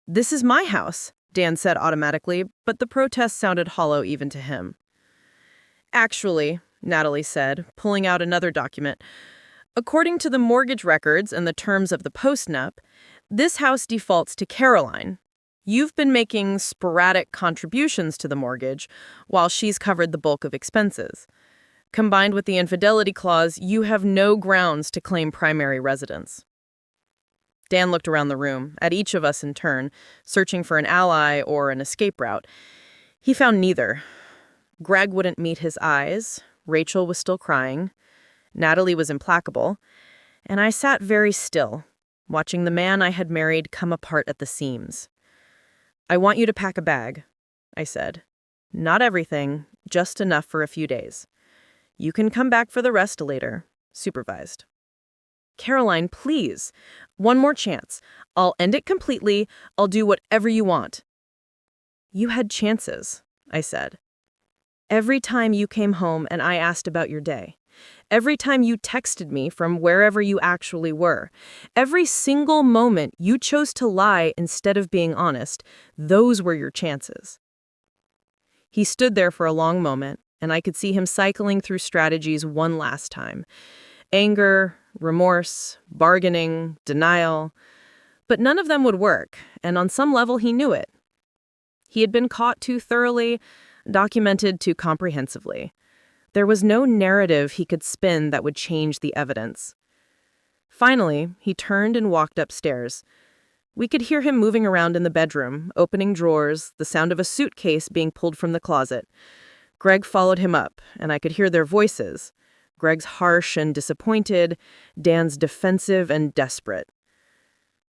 This is my house.
Dan said automatically, but the protest sounded hollow even to him. Actually, Natalie said, pulling out another document, according to the mortgage records and the terms of the postnup, this house defaults to Caroline. You've been making sporadic contributions to the mortgage, while she's covered the bulk of expenses. Combined with the infidelity clause, you have no grounds to claim primary residence. Dan looked around the room, at each of us in turn, searching for an ally or an escape route. He found neither. Greg wouldn't meet his eyes, Rachel was still crying, Natalie was implacable, and I sat very still, watching the man I had married come apart at the seams. I want you to pack a bag, I said. Not everything, just enough for a few days. You can come back for the rest later, supervised. Caroline, please. One more chance. I'll end it completely. I'll do whatever you want. You had chances, I said. Every time you came home and I asked about your day. Every time you texted me from wherever you actually were. Every single moment you chose to lie instead of being honest. Those were your chances. He stood there for a long moment, and I could see him cycling through strategies one last time. Anger, remorse, bargaining, denial. But none of them would work, and on some level he knew it. He had been caught too thoroughly, documented too comprehensively. There was no narrative he could spin that would change the evidence. Finally, he turned and walked upstairs. We could hear him moving around in the bedroom, opening drawers, the sound of a suitcase being pulled from the closet. Greg followed him up, and I could hear their voices. Greg's harsh and disappointed, Dan's defensive and desperate.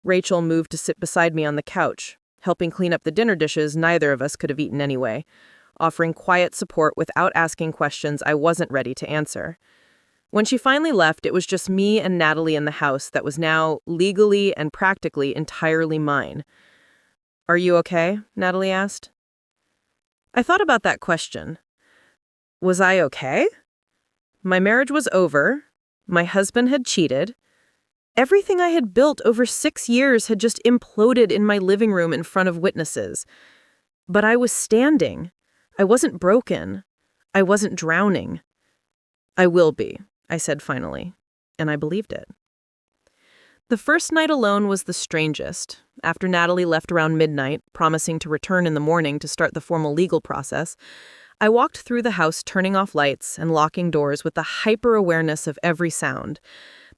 Rachel moved to sit beside me on the couch, helping clean up the dinner dishes neither of us could have eaten anyway, offering quiet support without asking questions I wasn't ready to answer. When she finally left, it was just me and Natalie in the house that was now legally and practically entirely mine. Are you okay? Natalie asked. I thought about that question. Was I okay? My marriage was over. My husband had cheated. Everything I had built over 6 years had just imploded in my living room in front of witnesses. But I was standing. I wasn't broken. I wasn't drowning. I will be, I said finally, and I believed it. The first night alone was the strangest. After Natalie left around midnight, promising to return in the morning to start the formal legal process, I walked through the house turning off lights and locking doors with the hyper-awareness of every sound.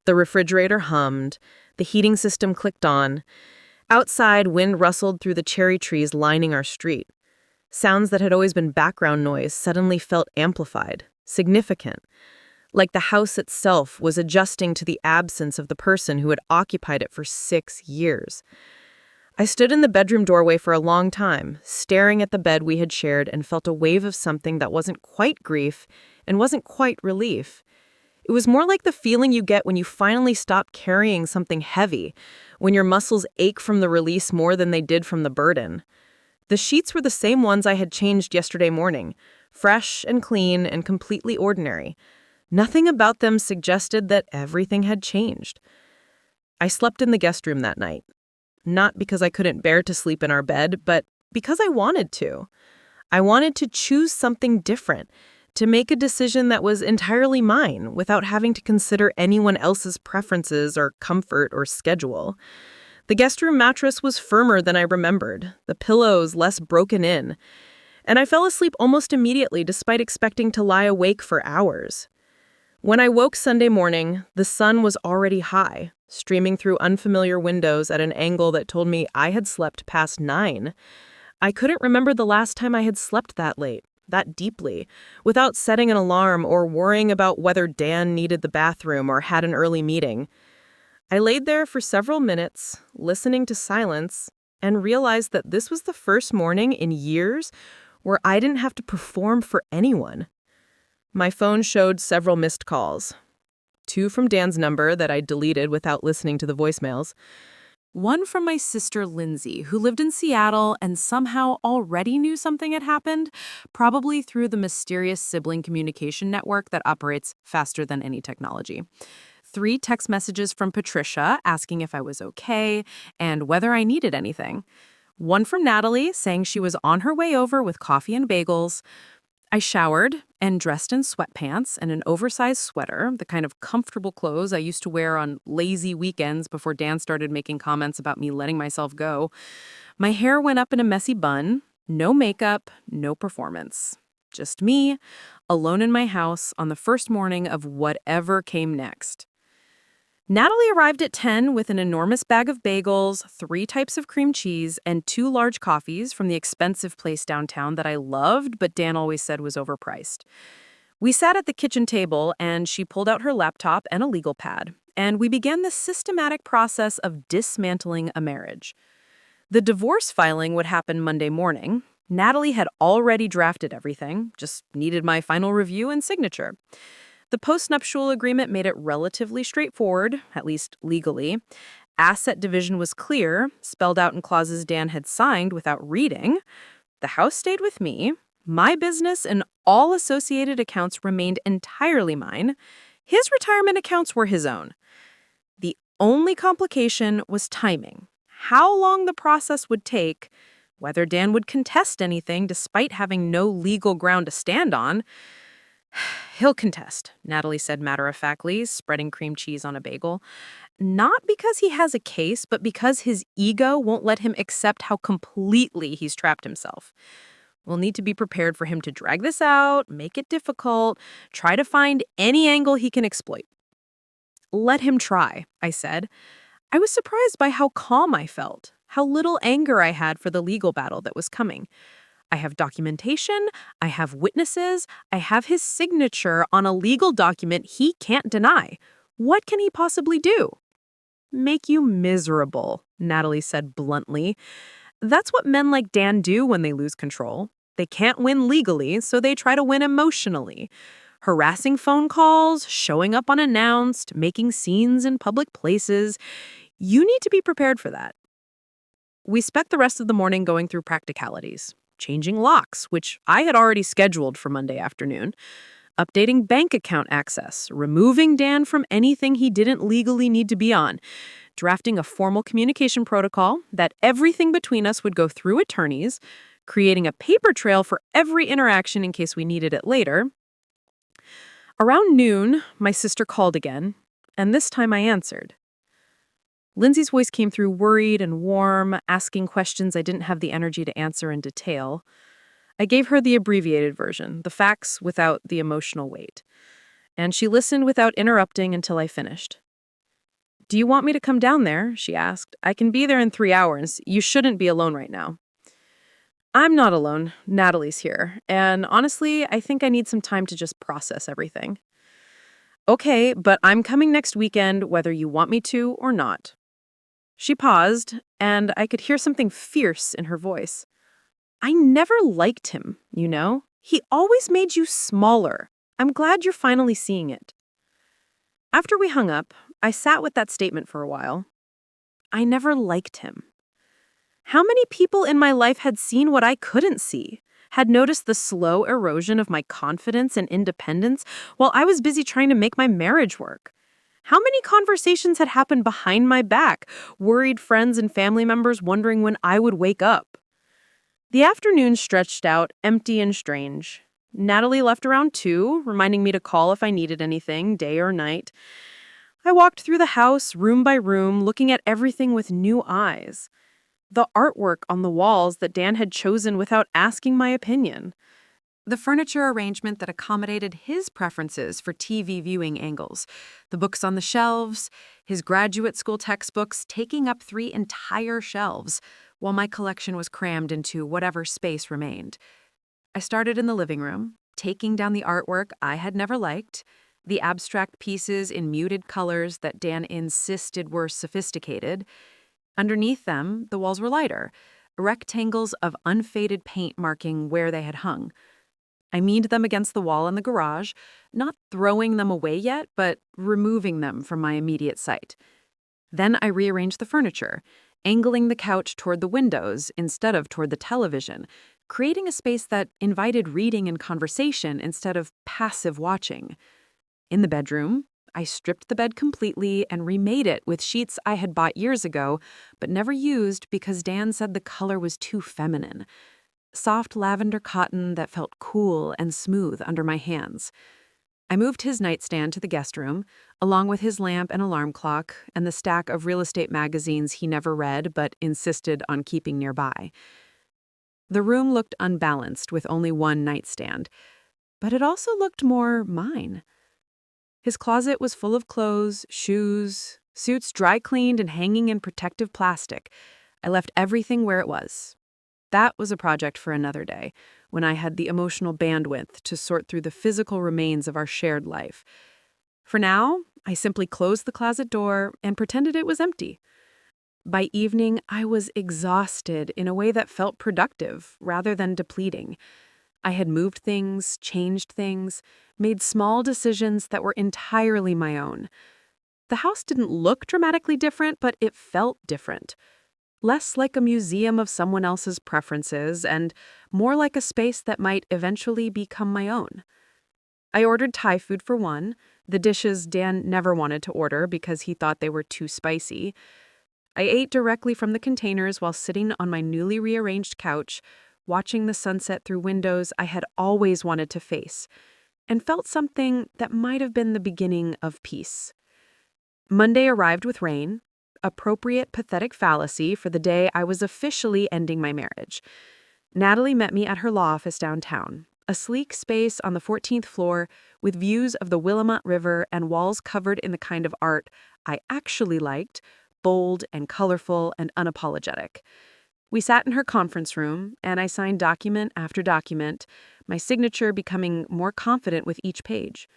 The refrigerator hummed, the heating system clicked on. Outside, wind rustled through the cherry trees lining our street. Sounds that had always been background noise suddenly felt amplified, significant, like the house itself was adjusting to the absence of the person who had occupied it for 6 years. I stood in the bedroom doorway for a long time, staring at the bed we had shared, and felt a wave of something that wasn't quite grief and wasn't quite relief. It was more like the feeling you get when you finally stop carrying something heavy, when your muscles ache from the release more than they did from the burden. The sheets were the same ones I had changed yesterday morning, fresh and clean and completely ordinary. Nothing about them suggested that everything had changed. I slept in the guest room that night. Not because I couldn't bear to sleep in our bed, but because I wanted to. I wanted to choose something different, to make a decision that was entirely mine without having to consider anyone else's preferences or comfort or schedule. The guest room mattress was firmer than I remembered, the pillows less broken in, and I fell asleep almost immediately despite expecting to lie awake for hours. When I woke Sunday morning, the sun was already high, streaming through unfamiliar windows at an angle that told me I had slept past 9. I couldn't remember the last time I had slept that late, that deeply, without setting an alarm or worrying about whether Dan needed the bathroom or had an early meeting. I laid there for several minutes, listening to silence, and realized that this was the first morning in years where I didn't have to perform for anyone. My phone showed several missed calls. 2 from Dan's number that I deleted without listening to the voicemails.
1 from my sister Lindsay, who lived in Seattle and somehow already knew something had happened, probably through the mysterious sibling communication network that operates faster than any technology. 3 text messages from Patricia asking if I was okay and whether I needed anything.
One from Natalie saying she was on her way over with coffee and bagels. I showered and dressed in sweatpants and an oversized sweater, the kind of comfortable clothes I used to wear on lazy weekends before Dan started making comments about me letting myself go. My hair went up in a messy bun, no makeup, no performance. Just me, alone in my house on the first morning of whatever came next. Natalie arrived at 10 with an enormous bag of bagels, 3 types of cream cheese, and 2 large coffees from the expensive place downtown that I loved, but Dan always said was overpriced. We sat at the kitchen table, and she pulled out her laptop and a legal pad, and we began the systematic process of dismantling a marriage. The divorce filing would happen Monday morning. Natalie had already drafted everything, just needed my final review and signature. The postnuptial agreement made it relatively straightforward, at least legally. Asset division was clear, spelled out in clauses Dan had signed without reading. The house stayed with me. My business and all associated accounts remained entirely mine. His retirement accounts were his own. The only complication was timing. How long the process would take, whether Dan would contest anything despite having no legal ground to stand on. He'll contest, Natalie said matter-of-factly, spreading cream cheese on a bagel. Not because he has a case, but because his ego won't let him accept how completely he's trapped himself. We'll need to be prepared for him to drag this out, make it difficult, try to find any angle he can exploit. Let him try, I said. I was surprised by how calm I felt, how little anger I had for the legal battle that was coming. I have documentation, I have witnesses, I have his signature on a legal document he can't deny. What can he possibly do? Make you miserable, Natalie said bluntly. That's what men like Dan do when they lose control. They can't win legally, so they try to win emotionally. Harassing phone calls, showing up unannounced, making scenes in public places. You need to be prepared for that. We spent the rest of the morning going through practicalities. Changing locks, which I had already scheduled for Monday afternoon, updating bank account access, removing Dan from anything he didn't legally need to be on, drafting a formal communication protocol that everything between us would go through attorneys, creating a paper trail for every interaction in case we needed it later. Around noon, my sister called again, and this time I answered. Lindsay's voice came through worried and warm, asking questions I didn't have the energy to answer in detail. I gave her the abbreviated version, the facts without the emotional weight. And she listened without interrupting until I finished. "Do you want me to come down there?" she asked. "I can be there in 3 hours. You shouldn't be alone right now." "I'm not alone. Natalie's here. And honestly, I think I need some time to just process everything." "Okay, but I'm coming next weekend whether you want me to or not." She paused, and I could hear something fierce in her voice. "I never liked him, you know? He always made you smaller. I'm glad you're finally seeing it." After we hung up, I sat with that statement for a while. I never liked him. How many people in my life had seen what I couldn't see, had noticed the slow erosion of my confidence and independence while I was busy trying to make my marriage work? How many conversations had happened behind my back, worried friends and family members wondering when I would wake up? The afternoon stretched out, empty and strange. Natalie left around 2, reminding me to call if I needed anything, day or night. I walked through the house, room by room, looking at everything with new eyes. The artwork on the walls that Dan had chosen without asking my opinion. The furniture arrangement that accommodated his preferences for TV viewing angles. The books on the shelves, his graduate school textbooks taking up 3 entire shelves, while my collection was crammed into whatever space remained. I started in the living room, taking down the artwork I had never liked, the abstract pieces in muted colors that Dan insisted were sophisticated. Underneath them, the walls were lighter, rectangles of unfaded paint marking where they had hung. I leaned them against the wall in the garage, not throwing them away yet, but removing them from my immediate sight. Then I rearranged the furniture, angling the couch toward the windows instead of toward the television, creating a space that invited reading and conversation instead of passive watching. In the bedroom,
I stripped the bed completely and remade it with sheets I had bought years ago, but never used because Dan said the color was too feminine. Soft lavender cotton that felt cool and smooth under my hands. I moved his nightstand to the guest room, along with his lamp and alarm clock and the stack of real estate magazines he never read but insisted on keeping nearby. The room looked unbalanced with only one nightstand, but it also looked more mine. His closet was full of clothes, shoes, suits dry cleaned and hanging in protective plastic. I left everything where it was. That was a project for another day, when I had the emotional bandwidth to sort through the physical remains of our shared life. For now, I simply closed the closet door and pretended it was empty. By evening, I was exhausted in a way that felt productive rather than depleting. I had moved things, changed things, made small decisions that were entirely my own. The house didn't look dramatically different, but it felt different. Less like a museum of someone else's preferences and more like a space that might eventually become my own. I ordered Thai food for one, the dishes Dan never wanted to order because he thought they were too spicy. I ate directly from the containers while sitting on my newly rearranged couch, watching the sunset through windows I had always wanted to face, and felt something that might have been the beginning of peace. Monday arrived with rain, appropriate pathetic fallacy for the day I was officially ending my marriage. Natalie met me at her law office downtown, a sleek space on the 14th floor with views of the Willamette River and walls covered in the kind of art I actually liked, bold and colorful and unapologetic. We sat in her conference room, and I signed document after document, my signature becoming more confident with each page.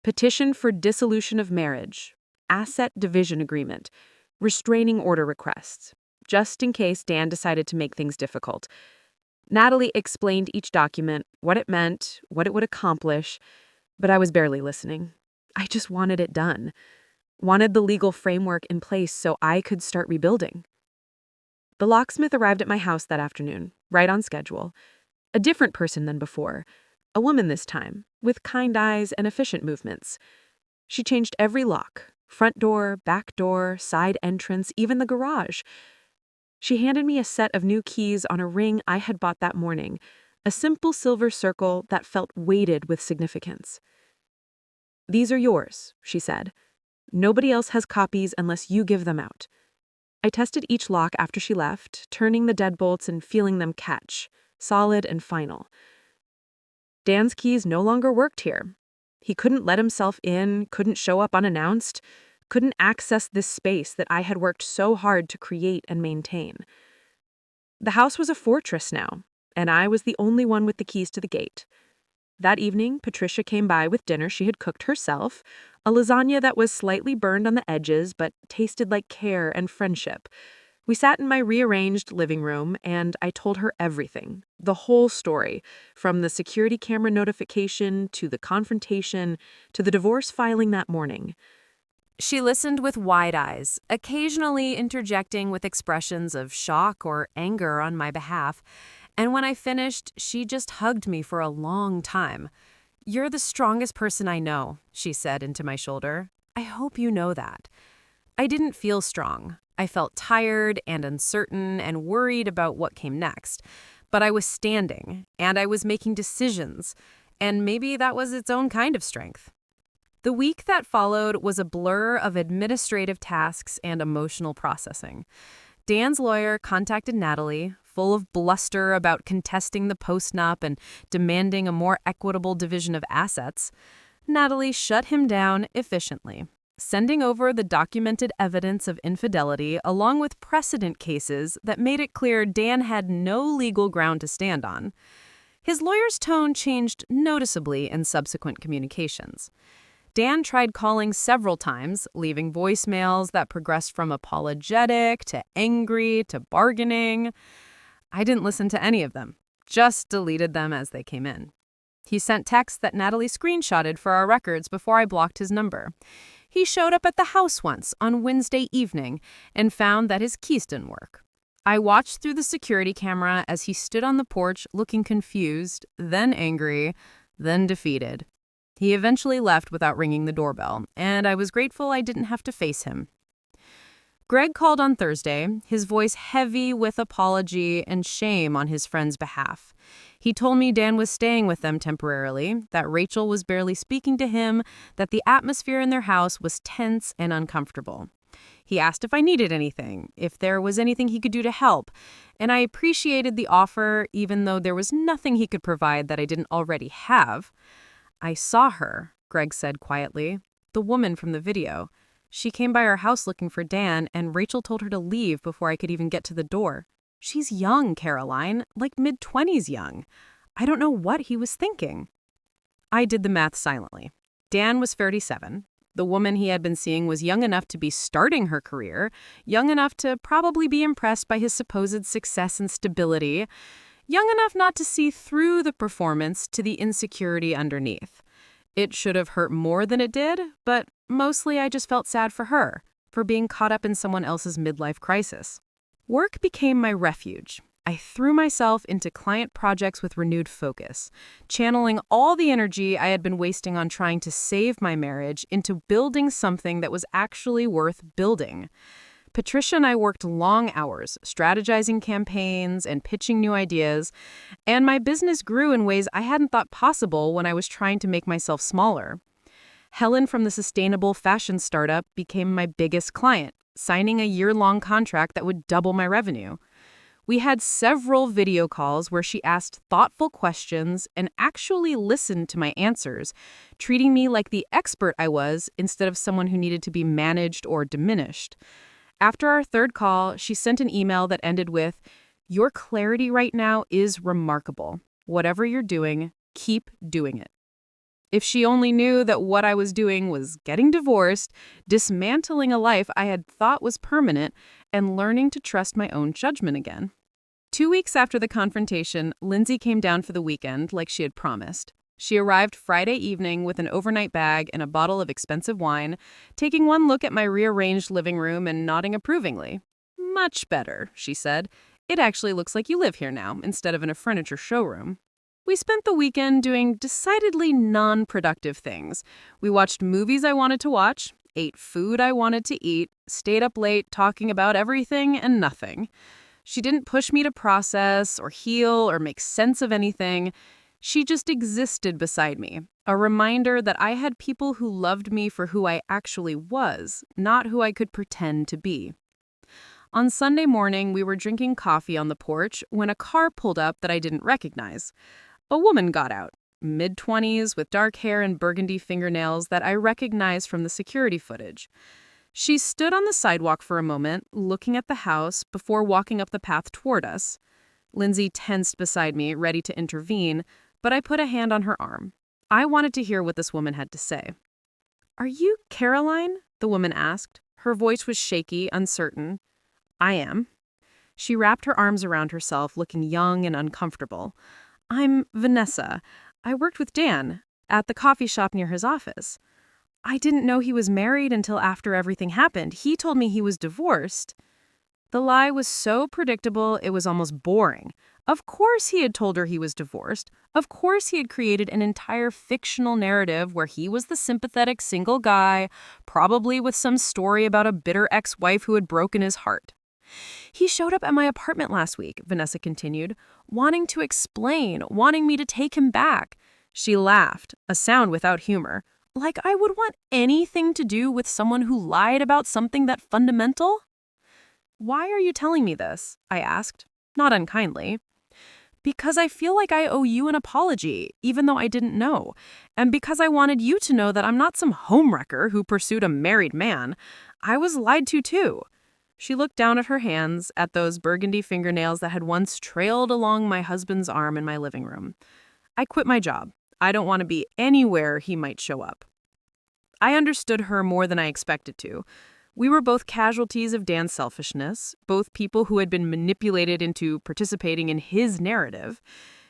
Petition for dissolution of marriage, asset division agreement, restraining order requests, just in case Dan decided to make things difficult. Natalie explained each document, what it meant, what it would accomplish, but I was barely listening. I just wanted it done. Wanted the legal framework in place so I could start rebuilding. The locksmith arrived at my house that afternoon, right on schedule. A different person than before. A woman this time, with kind eyes and efficient movements. She changed every lock, front door, back door, side entrance, even the garage. She handed me a set of new keys on a ring I had bought that morning, a simple silver circle that felt weighted with significance. "These are yours," she said. "Nobody else has copies unless you give them out." I tested each lock after she left, turning the deadbolts and feeling them catch, solid and final. Dan's keys no longer worked here. He couldn't let himself in, couldn't show up unannounced, couldn't access this space that I had worked so hard to create and maintain. The house was a fortress now, and I was the only one with the keys to the gate. That evening, Patricia came by with dinner she had cooked herself, a lasagna that was slightly burned on the edges but tasted like care and friendship. We sat in my rearranged living room, and I told her everything, the whole story, from the security camera notification to the confrontation to the divorce filing that morning. She listened with wide eyes, occasionally interjecting with expressions of shock or anger on my behalf, and when I finished, she just hugged me for a long time. "You're the strongest person I know," she said into my shoulder. "I hope you know that." I didn't feel strong. I felt tired and uncertain and worried about what came next. But I was standing, and I was making decisions, and maybe that was its own kind of strength. The week that followed was a blur of administrative tasks and emotional processing. Dan's lawyer contacted Natalie, full of bluster about contesting the postnup and demanding a more equitable division of assets. Natalie shut him down efficiently, sending over the documented evidence of infidelity along with precedent cases that made it clear Dan had no legal ground to stand on. His lawyer's tone changed noticeably in subsequent communications. Dan tried calling several times, leaving voicemails that progressed from apologetic to angry to bargaining. I didn't listen to any of them, just deleted them as they came in. He sent texts that Natalie screenshotted for our records before I blocked his number. He showed up at the house once on Wednesday evening and found that his keys didn't work. I watched through the security camera as he stood on the porch looking confused, then angry, then defeated.
He eventually left without ringing the doorbell, and I was grateful I didn't have to face him. Greg called on Thursday, his voice heavy with apology and shame on his friend's behalf. He told me Dan was staying with them temporarily, that Rachel was barely speaking to him, that the atmosphere in their house was tense and uncomfortable. He asked if I needed anything, if there was anything he could do to help, and I appreciated the offer even though there was nothing he could provide that I didn't already have. I saw her, Greg said quietly, the woman from the video. She came by our house looking for Dan, and Rachel told her to leave before I could even get to the door. She's young, Caroline, like mid-20s young. I don't know what he was thinking. I did the math silently. Dan was 37. The woman he had been seeing was young enough to be starting her career, young enough to probably be impressed by his supposed success and stability, young enough not to see through the performance to the insecurity underneath. It should have hurt more than it did, but mostly I just felt sad for her, for being caught up in someone else's midlife crisis. Work became my refuge. I threw myself into client projects with renewed focus, channeling all the energy I had been wasting on trying to save my marriage into building something that was actually worth building. Patricia and I worked long hours, strategizing campaigns and pitching new ideas, and my business grew in ways I hadn't thought possible when I was trying to make myself smaller. Helen from the sustainable fashion startup became my biggest client, signing a year-long contract that would double my revenue. We had several video calls where she asked thoughtful questions and actually listened to my answers, treating me like the expert I was instead of someone who needed to be managed or diminished. After our third call, she sent an email that ended with, "Your clarity right now is remarkable. Whatever you're doing, keep doing it." If she only knew that what I was doing was getting divorced, dismantling a life I had thought was permanent, and learning to trust my own judgment again. 2 weeks after the confrontation, Lindsay came down for the weekend like she had promised. She arrived Friday evening with an overnight bag and a bottle of expensive wine, taking one look at my rearranged living room and nodding approvingly. "Much better," she said. "It actually looks like you live here now, instead of in a furniture showroom." We spent the weekend doing decidedly non-productive things. We watched movies I wanted to watch, ate food I wanted to eat, stayed up late talking about everything and nothing. She didn't push me to process or heal or make sense of anything. She just existed beside me, a reminder that I had people who loved me for who I actually was, not who I could pretend to be. On Sunday morning, we were drinking coffee on the porch when a car pulled up that I didn't recognize. A woman got out, mid-20s with dark hair and burgundy fingernails that I recognized from the security footage. She stood on the sidewalk for a moment, looking at the house before walking up the path toward us. Lindsay tensed beside me, ready to intervene, but I put a hand on her arm. I wanted to hear what this woman had to say. "Are you Caroline?" the woman asked. Her voice was shaky, uncertain. "I am." She wrapped her arms around herself, looking young and uncomfortable. "I'm Vanessa. I worked with Dan at the coffee shop near his office. I didn't know he was married until after everything happened. He told me he was divorced." The lie was so predictable it was almost boring. Of course he had told her he was divorced. Of course he had created an entire fictional narrative where he was the sympathetic single guy, probably with some story about a bitter ex-wife who had broken his heart. "He showed up at my apartment last week," Vanessa continued, "wanting to explain, wanting me to take him back." She laughed, a sound without humor. "Like I would want anything to do with someone who lied about something that fundamental?" "Why are you telling me this?" I asked, not unkindly. "Because I feel like I owe you an apology, even though I didn't know. And because I wanted you to know that I'm not some homewrecker who pursued a married man. I was lied to, too." She looked down at her hands, at those burgundy fingernails that had once trailed along my husband's arm in my living room. "I quit my job. I don't want to be anywhere he might show up." I understood her more than I expected to. We were both casualties of Dan's selfishness, both people who had been manipulated into participating in his narrative.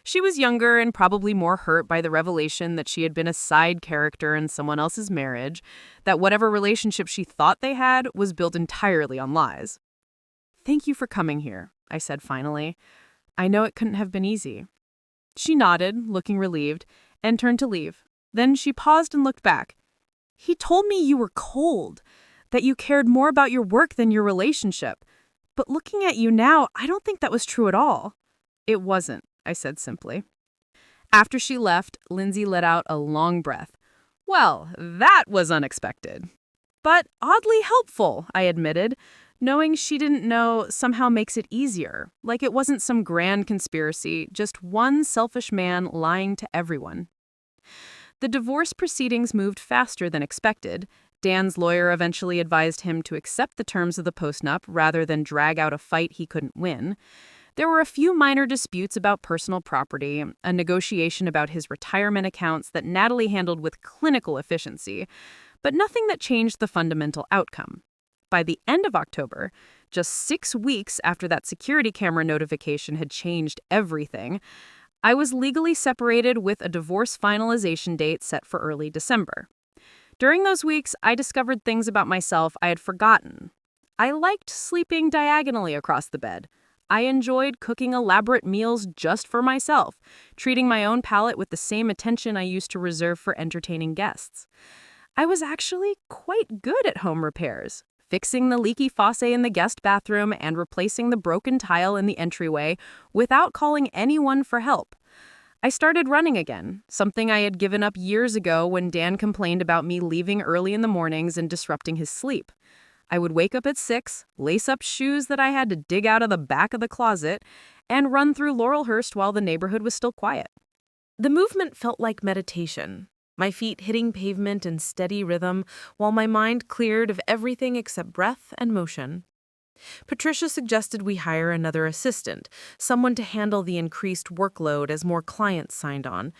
She was younger and probably more hurt by the revelation that she had been a side character in someone else's marriage, that whatever relationship she thought they had was built entirely on lies. "Thank you for coming here," I said finally. "I know it couldn't have been easy." She nodded, looking relieved, and turned to leave. Then she paused and looked back. "He told me you were cold, that you cared more about your work than your relationship. But looking at you now, I don't think that was true at all." "It wasn't," I said simply. After she left, Lindsay let out a long breath. "Well, that was unexpected." "But oddly helpful," I admitted. Knowing she didn't know somehow makes it easier, like it wasn't some grand conspiracy, just one selfish man lying to everyone. The divorce proceedings moved faster than expected. Dan's lawyer eventually advised him to accept the terms of the postnup rather than drag out a fight he couldn't win. There were a few minor disputes about personal property, a negotiation about his retirement accounts that Natalie handled with clinical efficiency, but nothing that changed the fundamental outcome. By the end of October, just 6 weeks after that security camera notification had changed everything, I was legally separated with a divorce finalization date set for early December. During those weeks, I discovered things about myself I had forgotten. I liked sleeping diagonally across the bed. I enjoyed cooking elaborate meals just for myself, treating my own palate with the same attention I used to reserve for entertaining guests. I was actually quite good at home repairs, fixing the leaky faucet in the guest bathroom and replacing the broken tile in the entryway without calling anyone for help. I started running again, something I had given up years ago when Dan complained about me leaving early in the mornings and disrupting his sleep. I would wake up at 6, lace up shoes that I had to dig out of the back of the closet, and run through Laurelhurst while the neighborhood was still quiet.
The movement felt like meditation, my feet hitting pavement in steady rhythm while my mind cleared of everything except breath and motion. Patricia suggested we hire another assistant, someone to handle the increased workload as more clients signed on.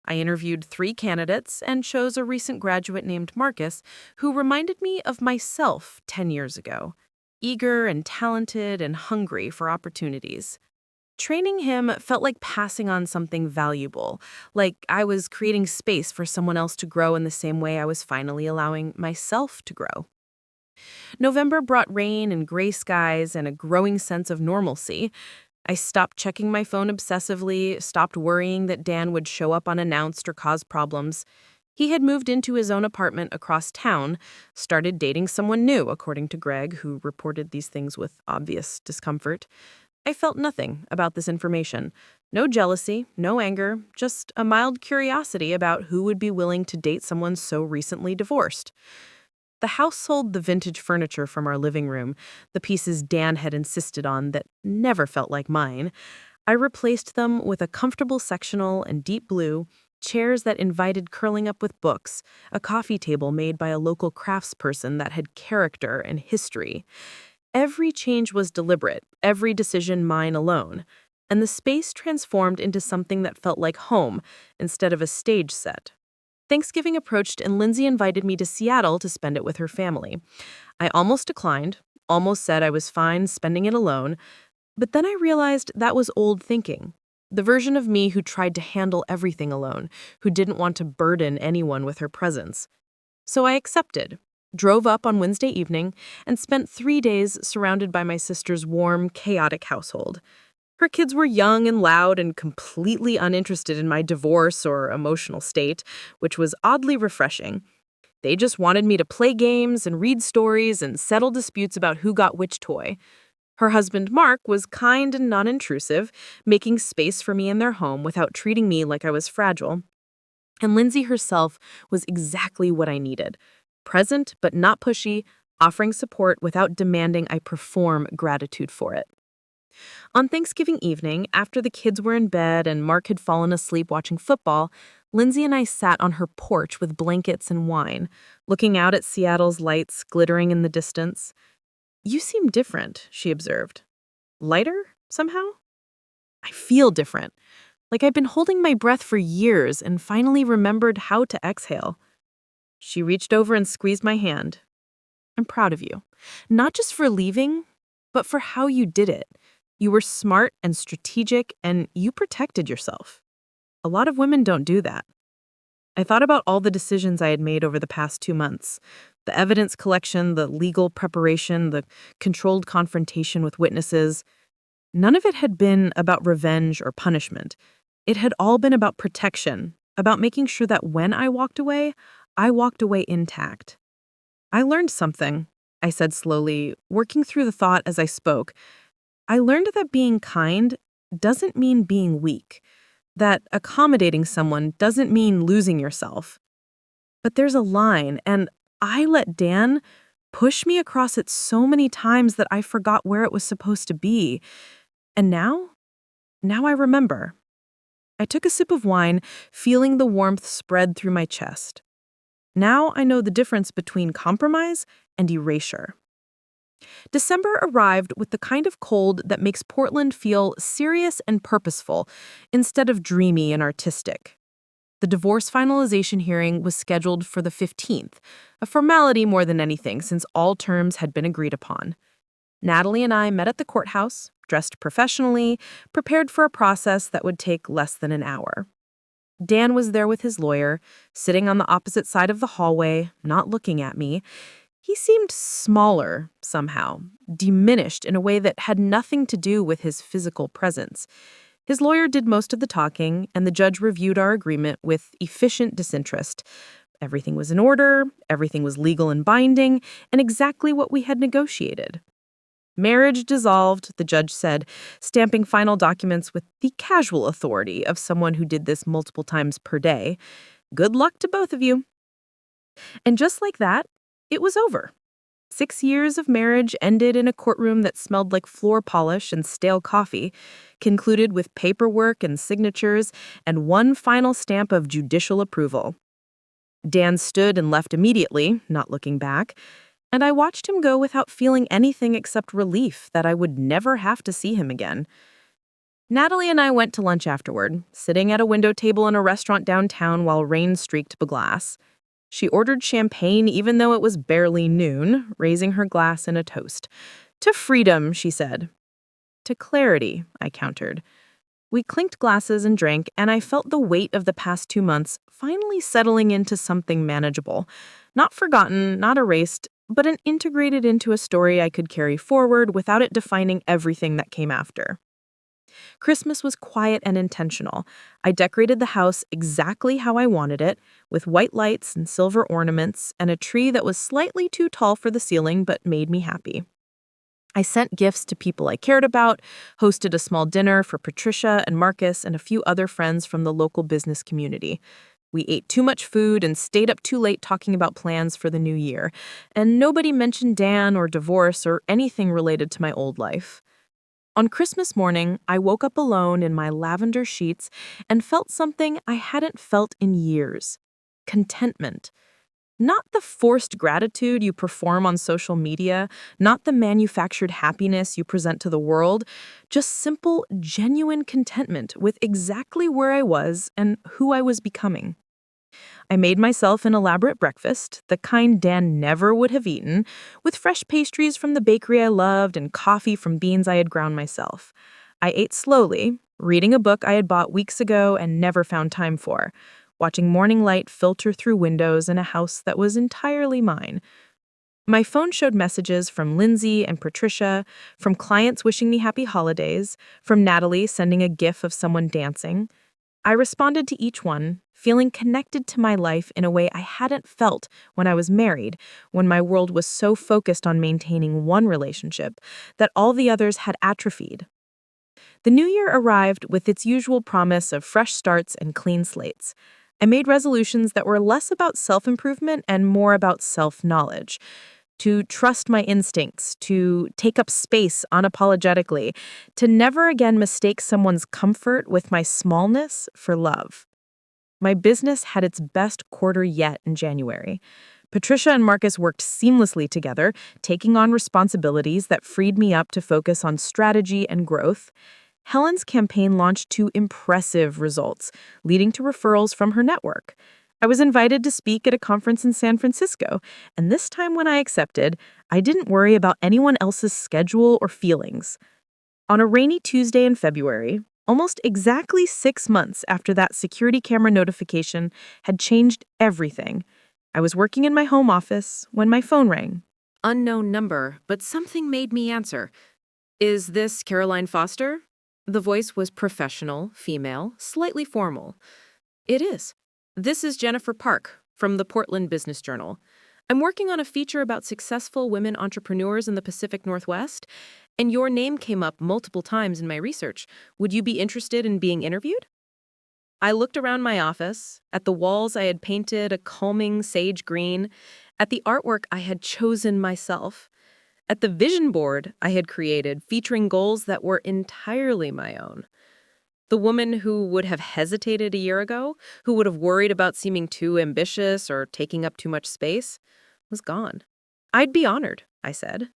I interviewed 3 candidates and chose a recent graduate named Marcus, who reminded me of myself 10 years ago, eager and talented and hungry for opportunities. Training him felt like passing on something valuable, like I was creating space for someone else to grow in the same way I was finally allowing myself to grow. November brought rain and gray skies and a growing sense of normalcy. I stopped checking my phone obsessively, stopped worrying that Dan would show up unannounced or cause problems. He had moved into his own apartment across town, started dating someone new, according to Greg, who reported these things with obvious discomfort. I felt nothing about this information. No jealousy, no anger, just a mild curiosity about who would be willing to date someone so recently divorced. The house sold the vintage furniture from our living room, the pieces Dan had insisted on that never felt like mine. I replaced them with a comfortable sectional and deep blue, chairs that invited curling up with books, a coffee table made by a local craftsperson that had character and history. Every change was deliberate, every decision mine alone, and the space transformed into something that felt like home instead of a stage set. Thanksgiving approached and Lindsay invited me to Seattle to spend it with her family. I almost declined, almost said I was fine spending it alone, but then I realized that was old thinking. The version of me who tried to handle everything alone, who didn't want to burden anyone with her presence. So I accepted, drove up on Wednesday evening, and spent 3 days surrounded by my sister's warm, chaotic household. Her kids were young and loud and completely uninterested in my divorce or emotional state, which was oddly refreshing. They just wanted me to play games and read stories and settle disputes about who got which toy. Her husband, Mark, was kind and non-intrusive, making space for me in their home without treating me like I was fragile. And Lindsay herself was exactly what I needed. Present but not pushy, offering support without demanding I perform gratitude for it. On Thanksgiving evening, after the kids were in bed and Mark had fallen asleep watching football, Lindsay and I sat on her porch with blankets and wine, looking out at Seattle's lights glittering in the distance. "You seem different," she observed. "Lighter, somehow?" "I feel different, like I've been holding my breath for years and finally remembered how to exhale." She reached over and squeezed my hand. "I'm proud of you, not just for leaving, but for how you did it. You were smart and strategic, and you protected yourself. A lot of women don't do that." I thought about all the decisions I had made over the past 2 months. The evidence collection, the legal preparation, the controlled confrontation with witnesses. None of it had been about revenge or punishment. It had all been about protection,
about making sure that when I walked away intact. I learned something, I said slowly, working through the thought as I spoke. I learned that being kind doesn't mean being weak, that accommodating someone doesn't mean losing yourself. But there's a line, and I let Dan push me across it so many times that I forgot where it was supposed to be. And now I remember. I took a sip of wine, feeling the warmth spread through my chest. Now I know the difference between compromise and erasure. December arrived with the kind of cold that makes Portland feel serious and purposeful instead of dreamy and artistic. The divorce finalization hearing was scheduled for the 15th, a formality more than anything since all terms had been agreed upon. Natalie and I met at the courthouse, dressed professionally, prepared for a process that would take less than an hour. Dan was there with his lawyer, sitting on the opposite side of the hallway, not looking at me. He seemed smaller, somehow, diminished in a way that had nothing to do with his physical presence. His lawyer did most of the talking, and the judge reviewed our agreement with efficient disinterest. Everything was in order, everything was legal and binding, and exactly what we had negotiated. Marriage dissolved, the judge said, stamping final documents with the casual authority of someone who did this multiple times per day. Good luck to both of you. And just like that, it was over. 6 years of marriage ended in a courtroom that smelled like floor polish and stale coffee, concluded with paperwork and signatures and one final stamp of judicial approval. Dan stood and left immediately, not looking back, and I watched him go without feeling anything except relief that I would never have to see him again. Natalie and I went to lunch afterward, sitting at a window table in a restaurant downtown while rain streaked the glass. She ordered champagne even though it was barely noon, raising her glass in a toast. "To freedom," she said. "To clarity," I countered. We clinked glasses and drank, and I felt the weight of the past 2 months finally settling into something manageable. Not forgotten, not erased, but integrated into a story I could carry forward without it defining everything that came after. Christmas was quiet and intentional. I decorated the house exactly how I wanted it, with white lights and silver ornaments and a tree that was slightly too tall for the ceiling but made me happy. I sent gifts to people I cared about, hosted a small dinner for Patricia and Marcus and a few other friends from the local business community. We ate too much food and stayed up too late talking about plans for the new year, and nobody mentioned Dan or divorce or anything related to my old life. On Christmas morning, I woke up alone in my lavender sheets and felt something I hadn't felt in years: contentment. Not the forced gratitude you perform on social media, not the manufactured happiness you present to the world, just simple, genuine contentment with exactly where I was and who I was becoming. I made myself an elaborate breakfast, the kind Dan never would have eaten, with fresh pastries from the bakery I loved and coffee from beans I had ground myself. I ate slowly, reading a book I had bought weeks ago and never found time for, watching morning light filter through windows in a house that was entirely mine. My phone showed messages from Lindsay and Patricia, from clients wishing me happy holidays, from Natalie sending a gif of someone dancing. I responded to each one, feeling connected to my life in a way I hadn't felt when I was married, when my world was so focused on maintaining one relationship that all the others had atrophied. The new year arrived with its usual promise of fresh starts and clean slates. I made resolutions that were less about self-improvement and more about self-knowledge. To trust my instincts, to take up space unapologetically, to never again mistake someone's comfort with my smallness for love. My business had its best quarter yet in January. Patricia and Marcus worked seamlessly together, taking on responsibilities that freed me up to focus on strategy and growth. Helen's campaign launched to impressive results, leading to referrals from her network. I was invited to speak at a conference in San Francisco, and this time when I accepted, I didn't worry about anyone else's schedule or feelings. On a rainy Tuesday in February, almost exactly 6 months after that security camera notification had changed everything, I was working in my home office when my phone rang.
Unknown number, but something made me answer. "Is this Caroline Foster?" The voice was professional, female, slightly formal. "It is."
This is Jennifer Park from the Portland Business Journal. I'm working on a feature about successful women entrepreneurs in the Pacific Northwest, and your name came up multiple times in my research. Would you be interested in being interviewed? I looked around my office, at the walls I had painted a calming sage green, at the artwork I had chosen myself, at the vision board I had created featuring goals that were entirely my own. The woman who would have hesitated a year ago, who would have worried about seeming too ambitious or taking up too much space, was gone. I'd be honored, I said.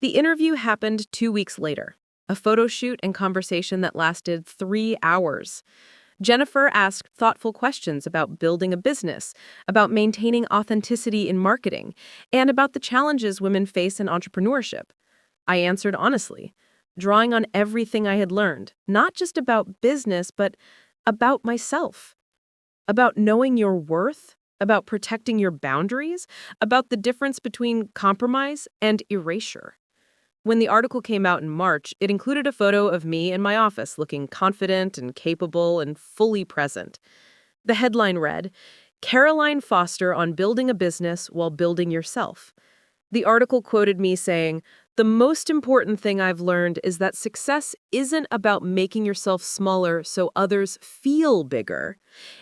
The interview happened 2 weeks later, a photo shoot and conversation that lasted 3 hours. Jennifer asked thoughtful questions about building a business, about maintaining authenticity in marketing, and about the challenges women face in entrepreneurship. I answered honestly, drawing on everything I had learned, not just about business, but about myself, about knowing your worth, about protecting your boundaries, about the difference between compromise and erasure. When the article came out in March, it included a photo of me in my office looking confident and capable and fully present. The headline read, "Caroline Foster on Building a Business While Building Yourself." The article quoted me saying, "The most important thing I've learned is that success isn't about making yourself smaller so others feel bigger.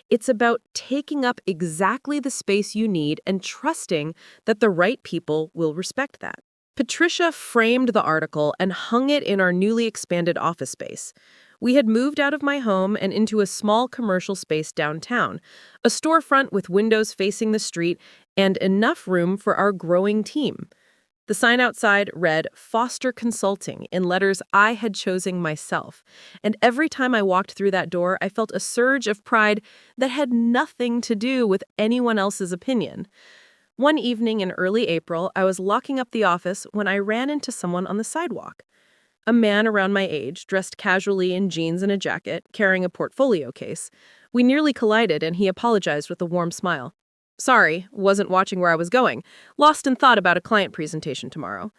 It's about taking up exactly the space you need and trusting that the right people will respect that." Patricia framed the article and hung it in our newly expanded office space. We had moved out of my home and into a small commercial space downtown, a storefront with windows facing the street and enough room for our growing team. The sign outside read Foster Consulting in letters I had chosen myself, and every time I walked through that door, I felt a surge of pride that had nothing to do with anyone else's opinion. One evening in early April, I was locking up the office when I ran into someone on the sidewalk. A man around my age, dressed casually in jeans and a jacket, carrying a portfolio case. We nearly collided and he apologized with a warm smile. "Sorry, wasn't watching where I was going. Lost in thought about a client presentation tomorrow."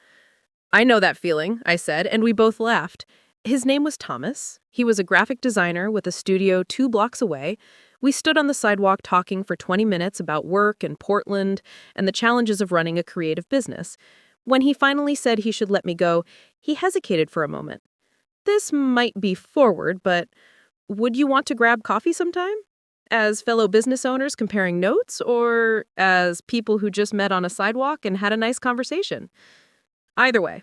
"I know that feeling," I said, and we both laughed. His name was Thomas. He was a graphic designer with a studio 2 blocks away. We stood on the sidewalk talking for 20 minutes about work in Portland and the challenges of running a creative business. When he finally said he should let me go, he hesitated for a moment. "This might be forward, but would you want to grab coffee sometime? As fellow business owners comparing notes, or as people who just met on a sidewalk and had a nice conversation?" Either way.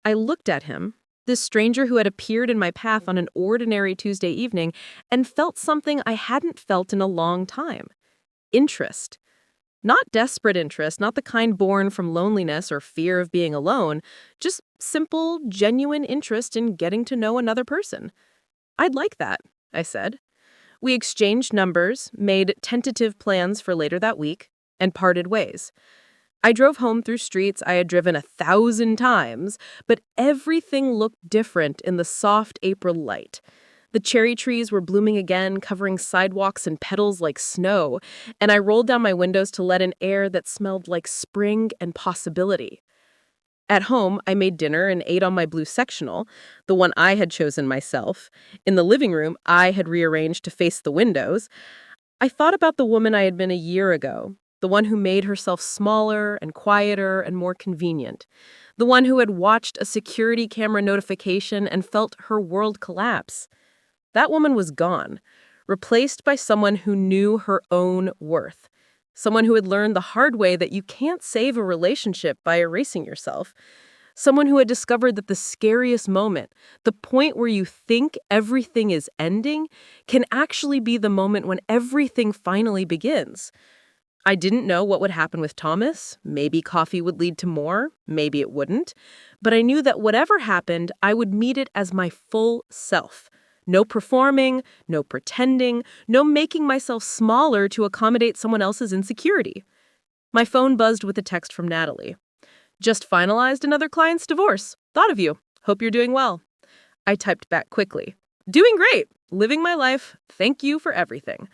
I looked at him, this stranger who had appeared in my path on an ordinary Tuesday evening, and felt something I hadn't felt in a long time. Interest. Not desperate interest, not the kind born from loneliness or fear of being alone, just simple, genuine interest in getting to know another person. "I'd like that," I said. We exchanged numbers, made tentative plans for later that week, and parted ways. I drove home through streets I had driven 1,000 times, but everything looked different in the soft April light. The cherry trees were blooming again, covering sidewalks in petals like snow, and I rolled down my windows to let in air that smelled like spring and possibility. At home, I made dinner and ate on my blue sectional, the one I had chosen myself. In the living room, I had rearranged to face the windows. I thought about the woman I had been a year ago, the one who made herself smaller and quieter and more convenient, the one who had watched a security camera notification and felt her world collapse. That woman was gone, replaced by someone who knew her own worth. Someone who had learned the hard way that you can't save a relationship by erasing yourself. Someone who had discovered that the scariest moment, the point where you think everything is ending, can actually be the moment when everything finally begins. I didn't know what would happen with Thomas. Maybe coffee would lead to more, maybe it wouldn't. But I knew that whatever happened, I would meet it as my full self. No performing, no pretending, no making myself smaller to accommodate someone else's insecurity. My phone buzzed with a text from Natalie. "Just finalized another client's divorce. Thought of you. Hope you're doing well." I typed back quickly. "Doing great. Living my life. Thank you for everything."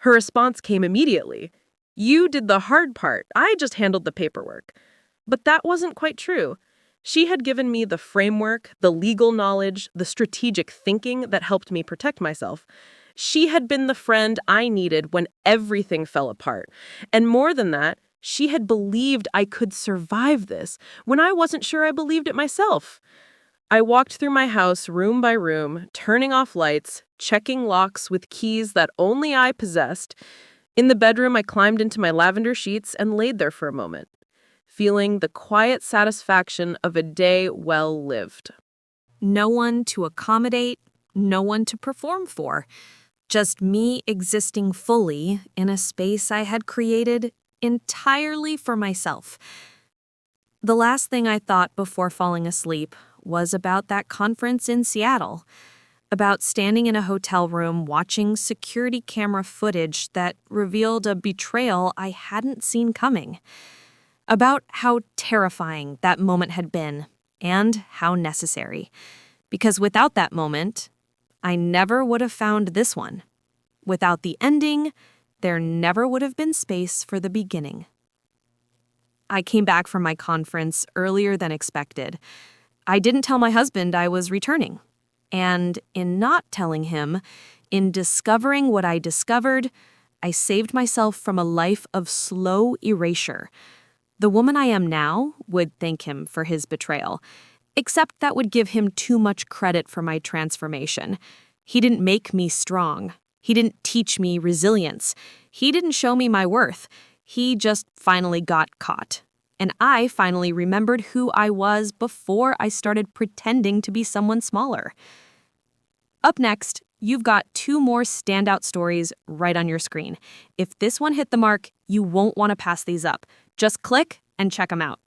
Her response came immediately. "You did the hard part. I just handled the paperwork." But that wasn't quite true. She had given me the framework, the legal knowledge, the strategic thinking that helped me protect myself. She had been the friend I needed when everything fell apart. And more than that, she had believed I could survive this when I wasn't sure I believed it myself. I walked through my house room by room, turning off lights, checking locks with keys that only I possessed. In the bedroom, I climbed into my lavender sheets and laid there for a moment, feeling the quiet satisfaction of a day well lived.
No one to accommodate, no one to perform for. Just me existing fully in a space I had created entirely for myself. The last thing I thought before falling asleep was about that conference in Seattle, about standing in a hotel room watching security camera footage that revealed a betrayal I hadn't seen coming, about how terrifying that moment had been and how necessary. Because without that moment, I never would have found this one. Without the ending, there never would have been space for the beginning. I came back from my conference earlier than expected. I didn't tell my husband I was returning. And in not telling him, in discovering what I discovered, I saved myself from a life of slow erasure. The woman I am now would thank him for his betrayal, except that would give him too much credit for my transformation. He didn't make me strong. He didn't teach me resilience. He didn't show me my worth. He just finally got caught. And I finally remembered who I was before I started pretending to be someone smaller. Up next, you've got 2 more standout stories right on your screen. If this one hit the mark, you won't want to pass these up. Just click and check them out.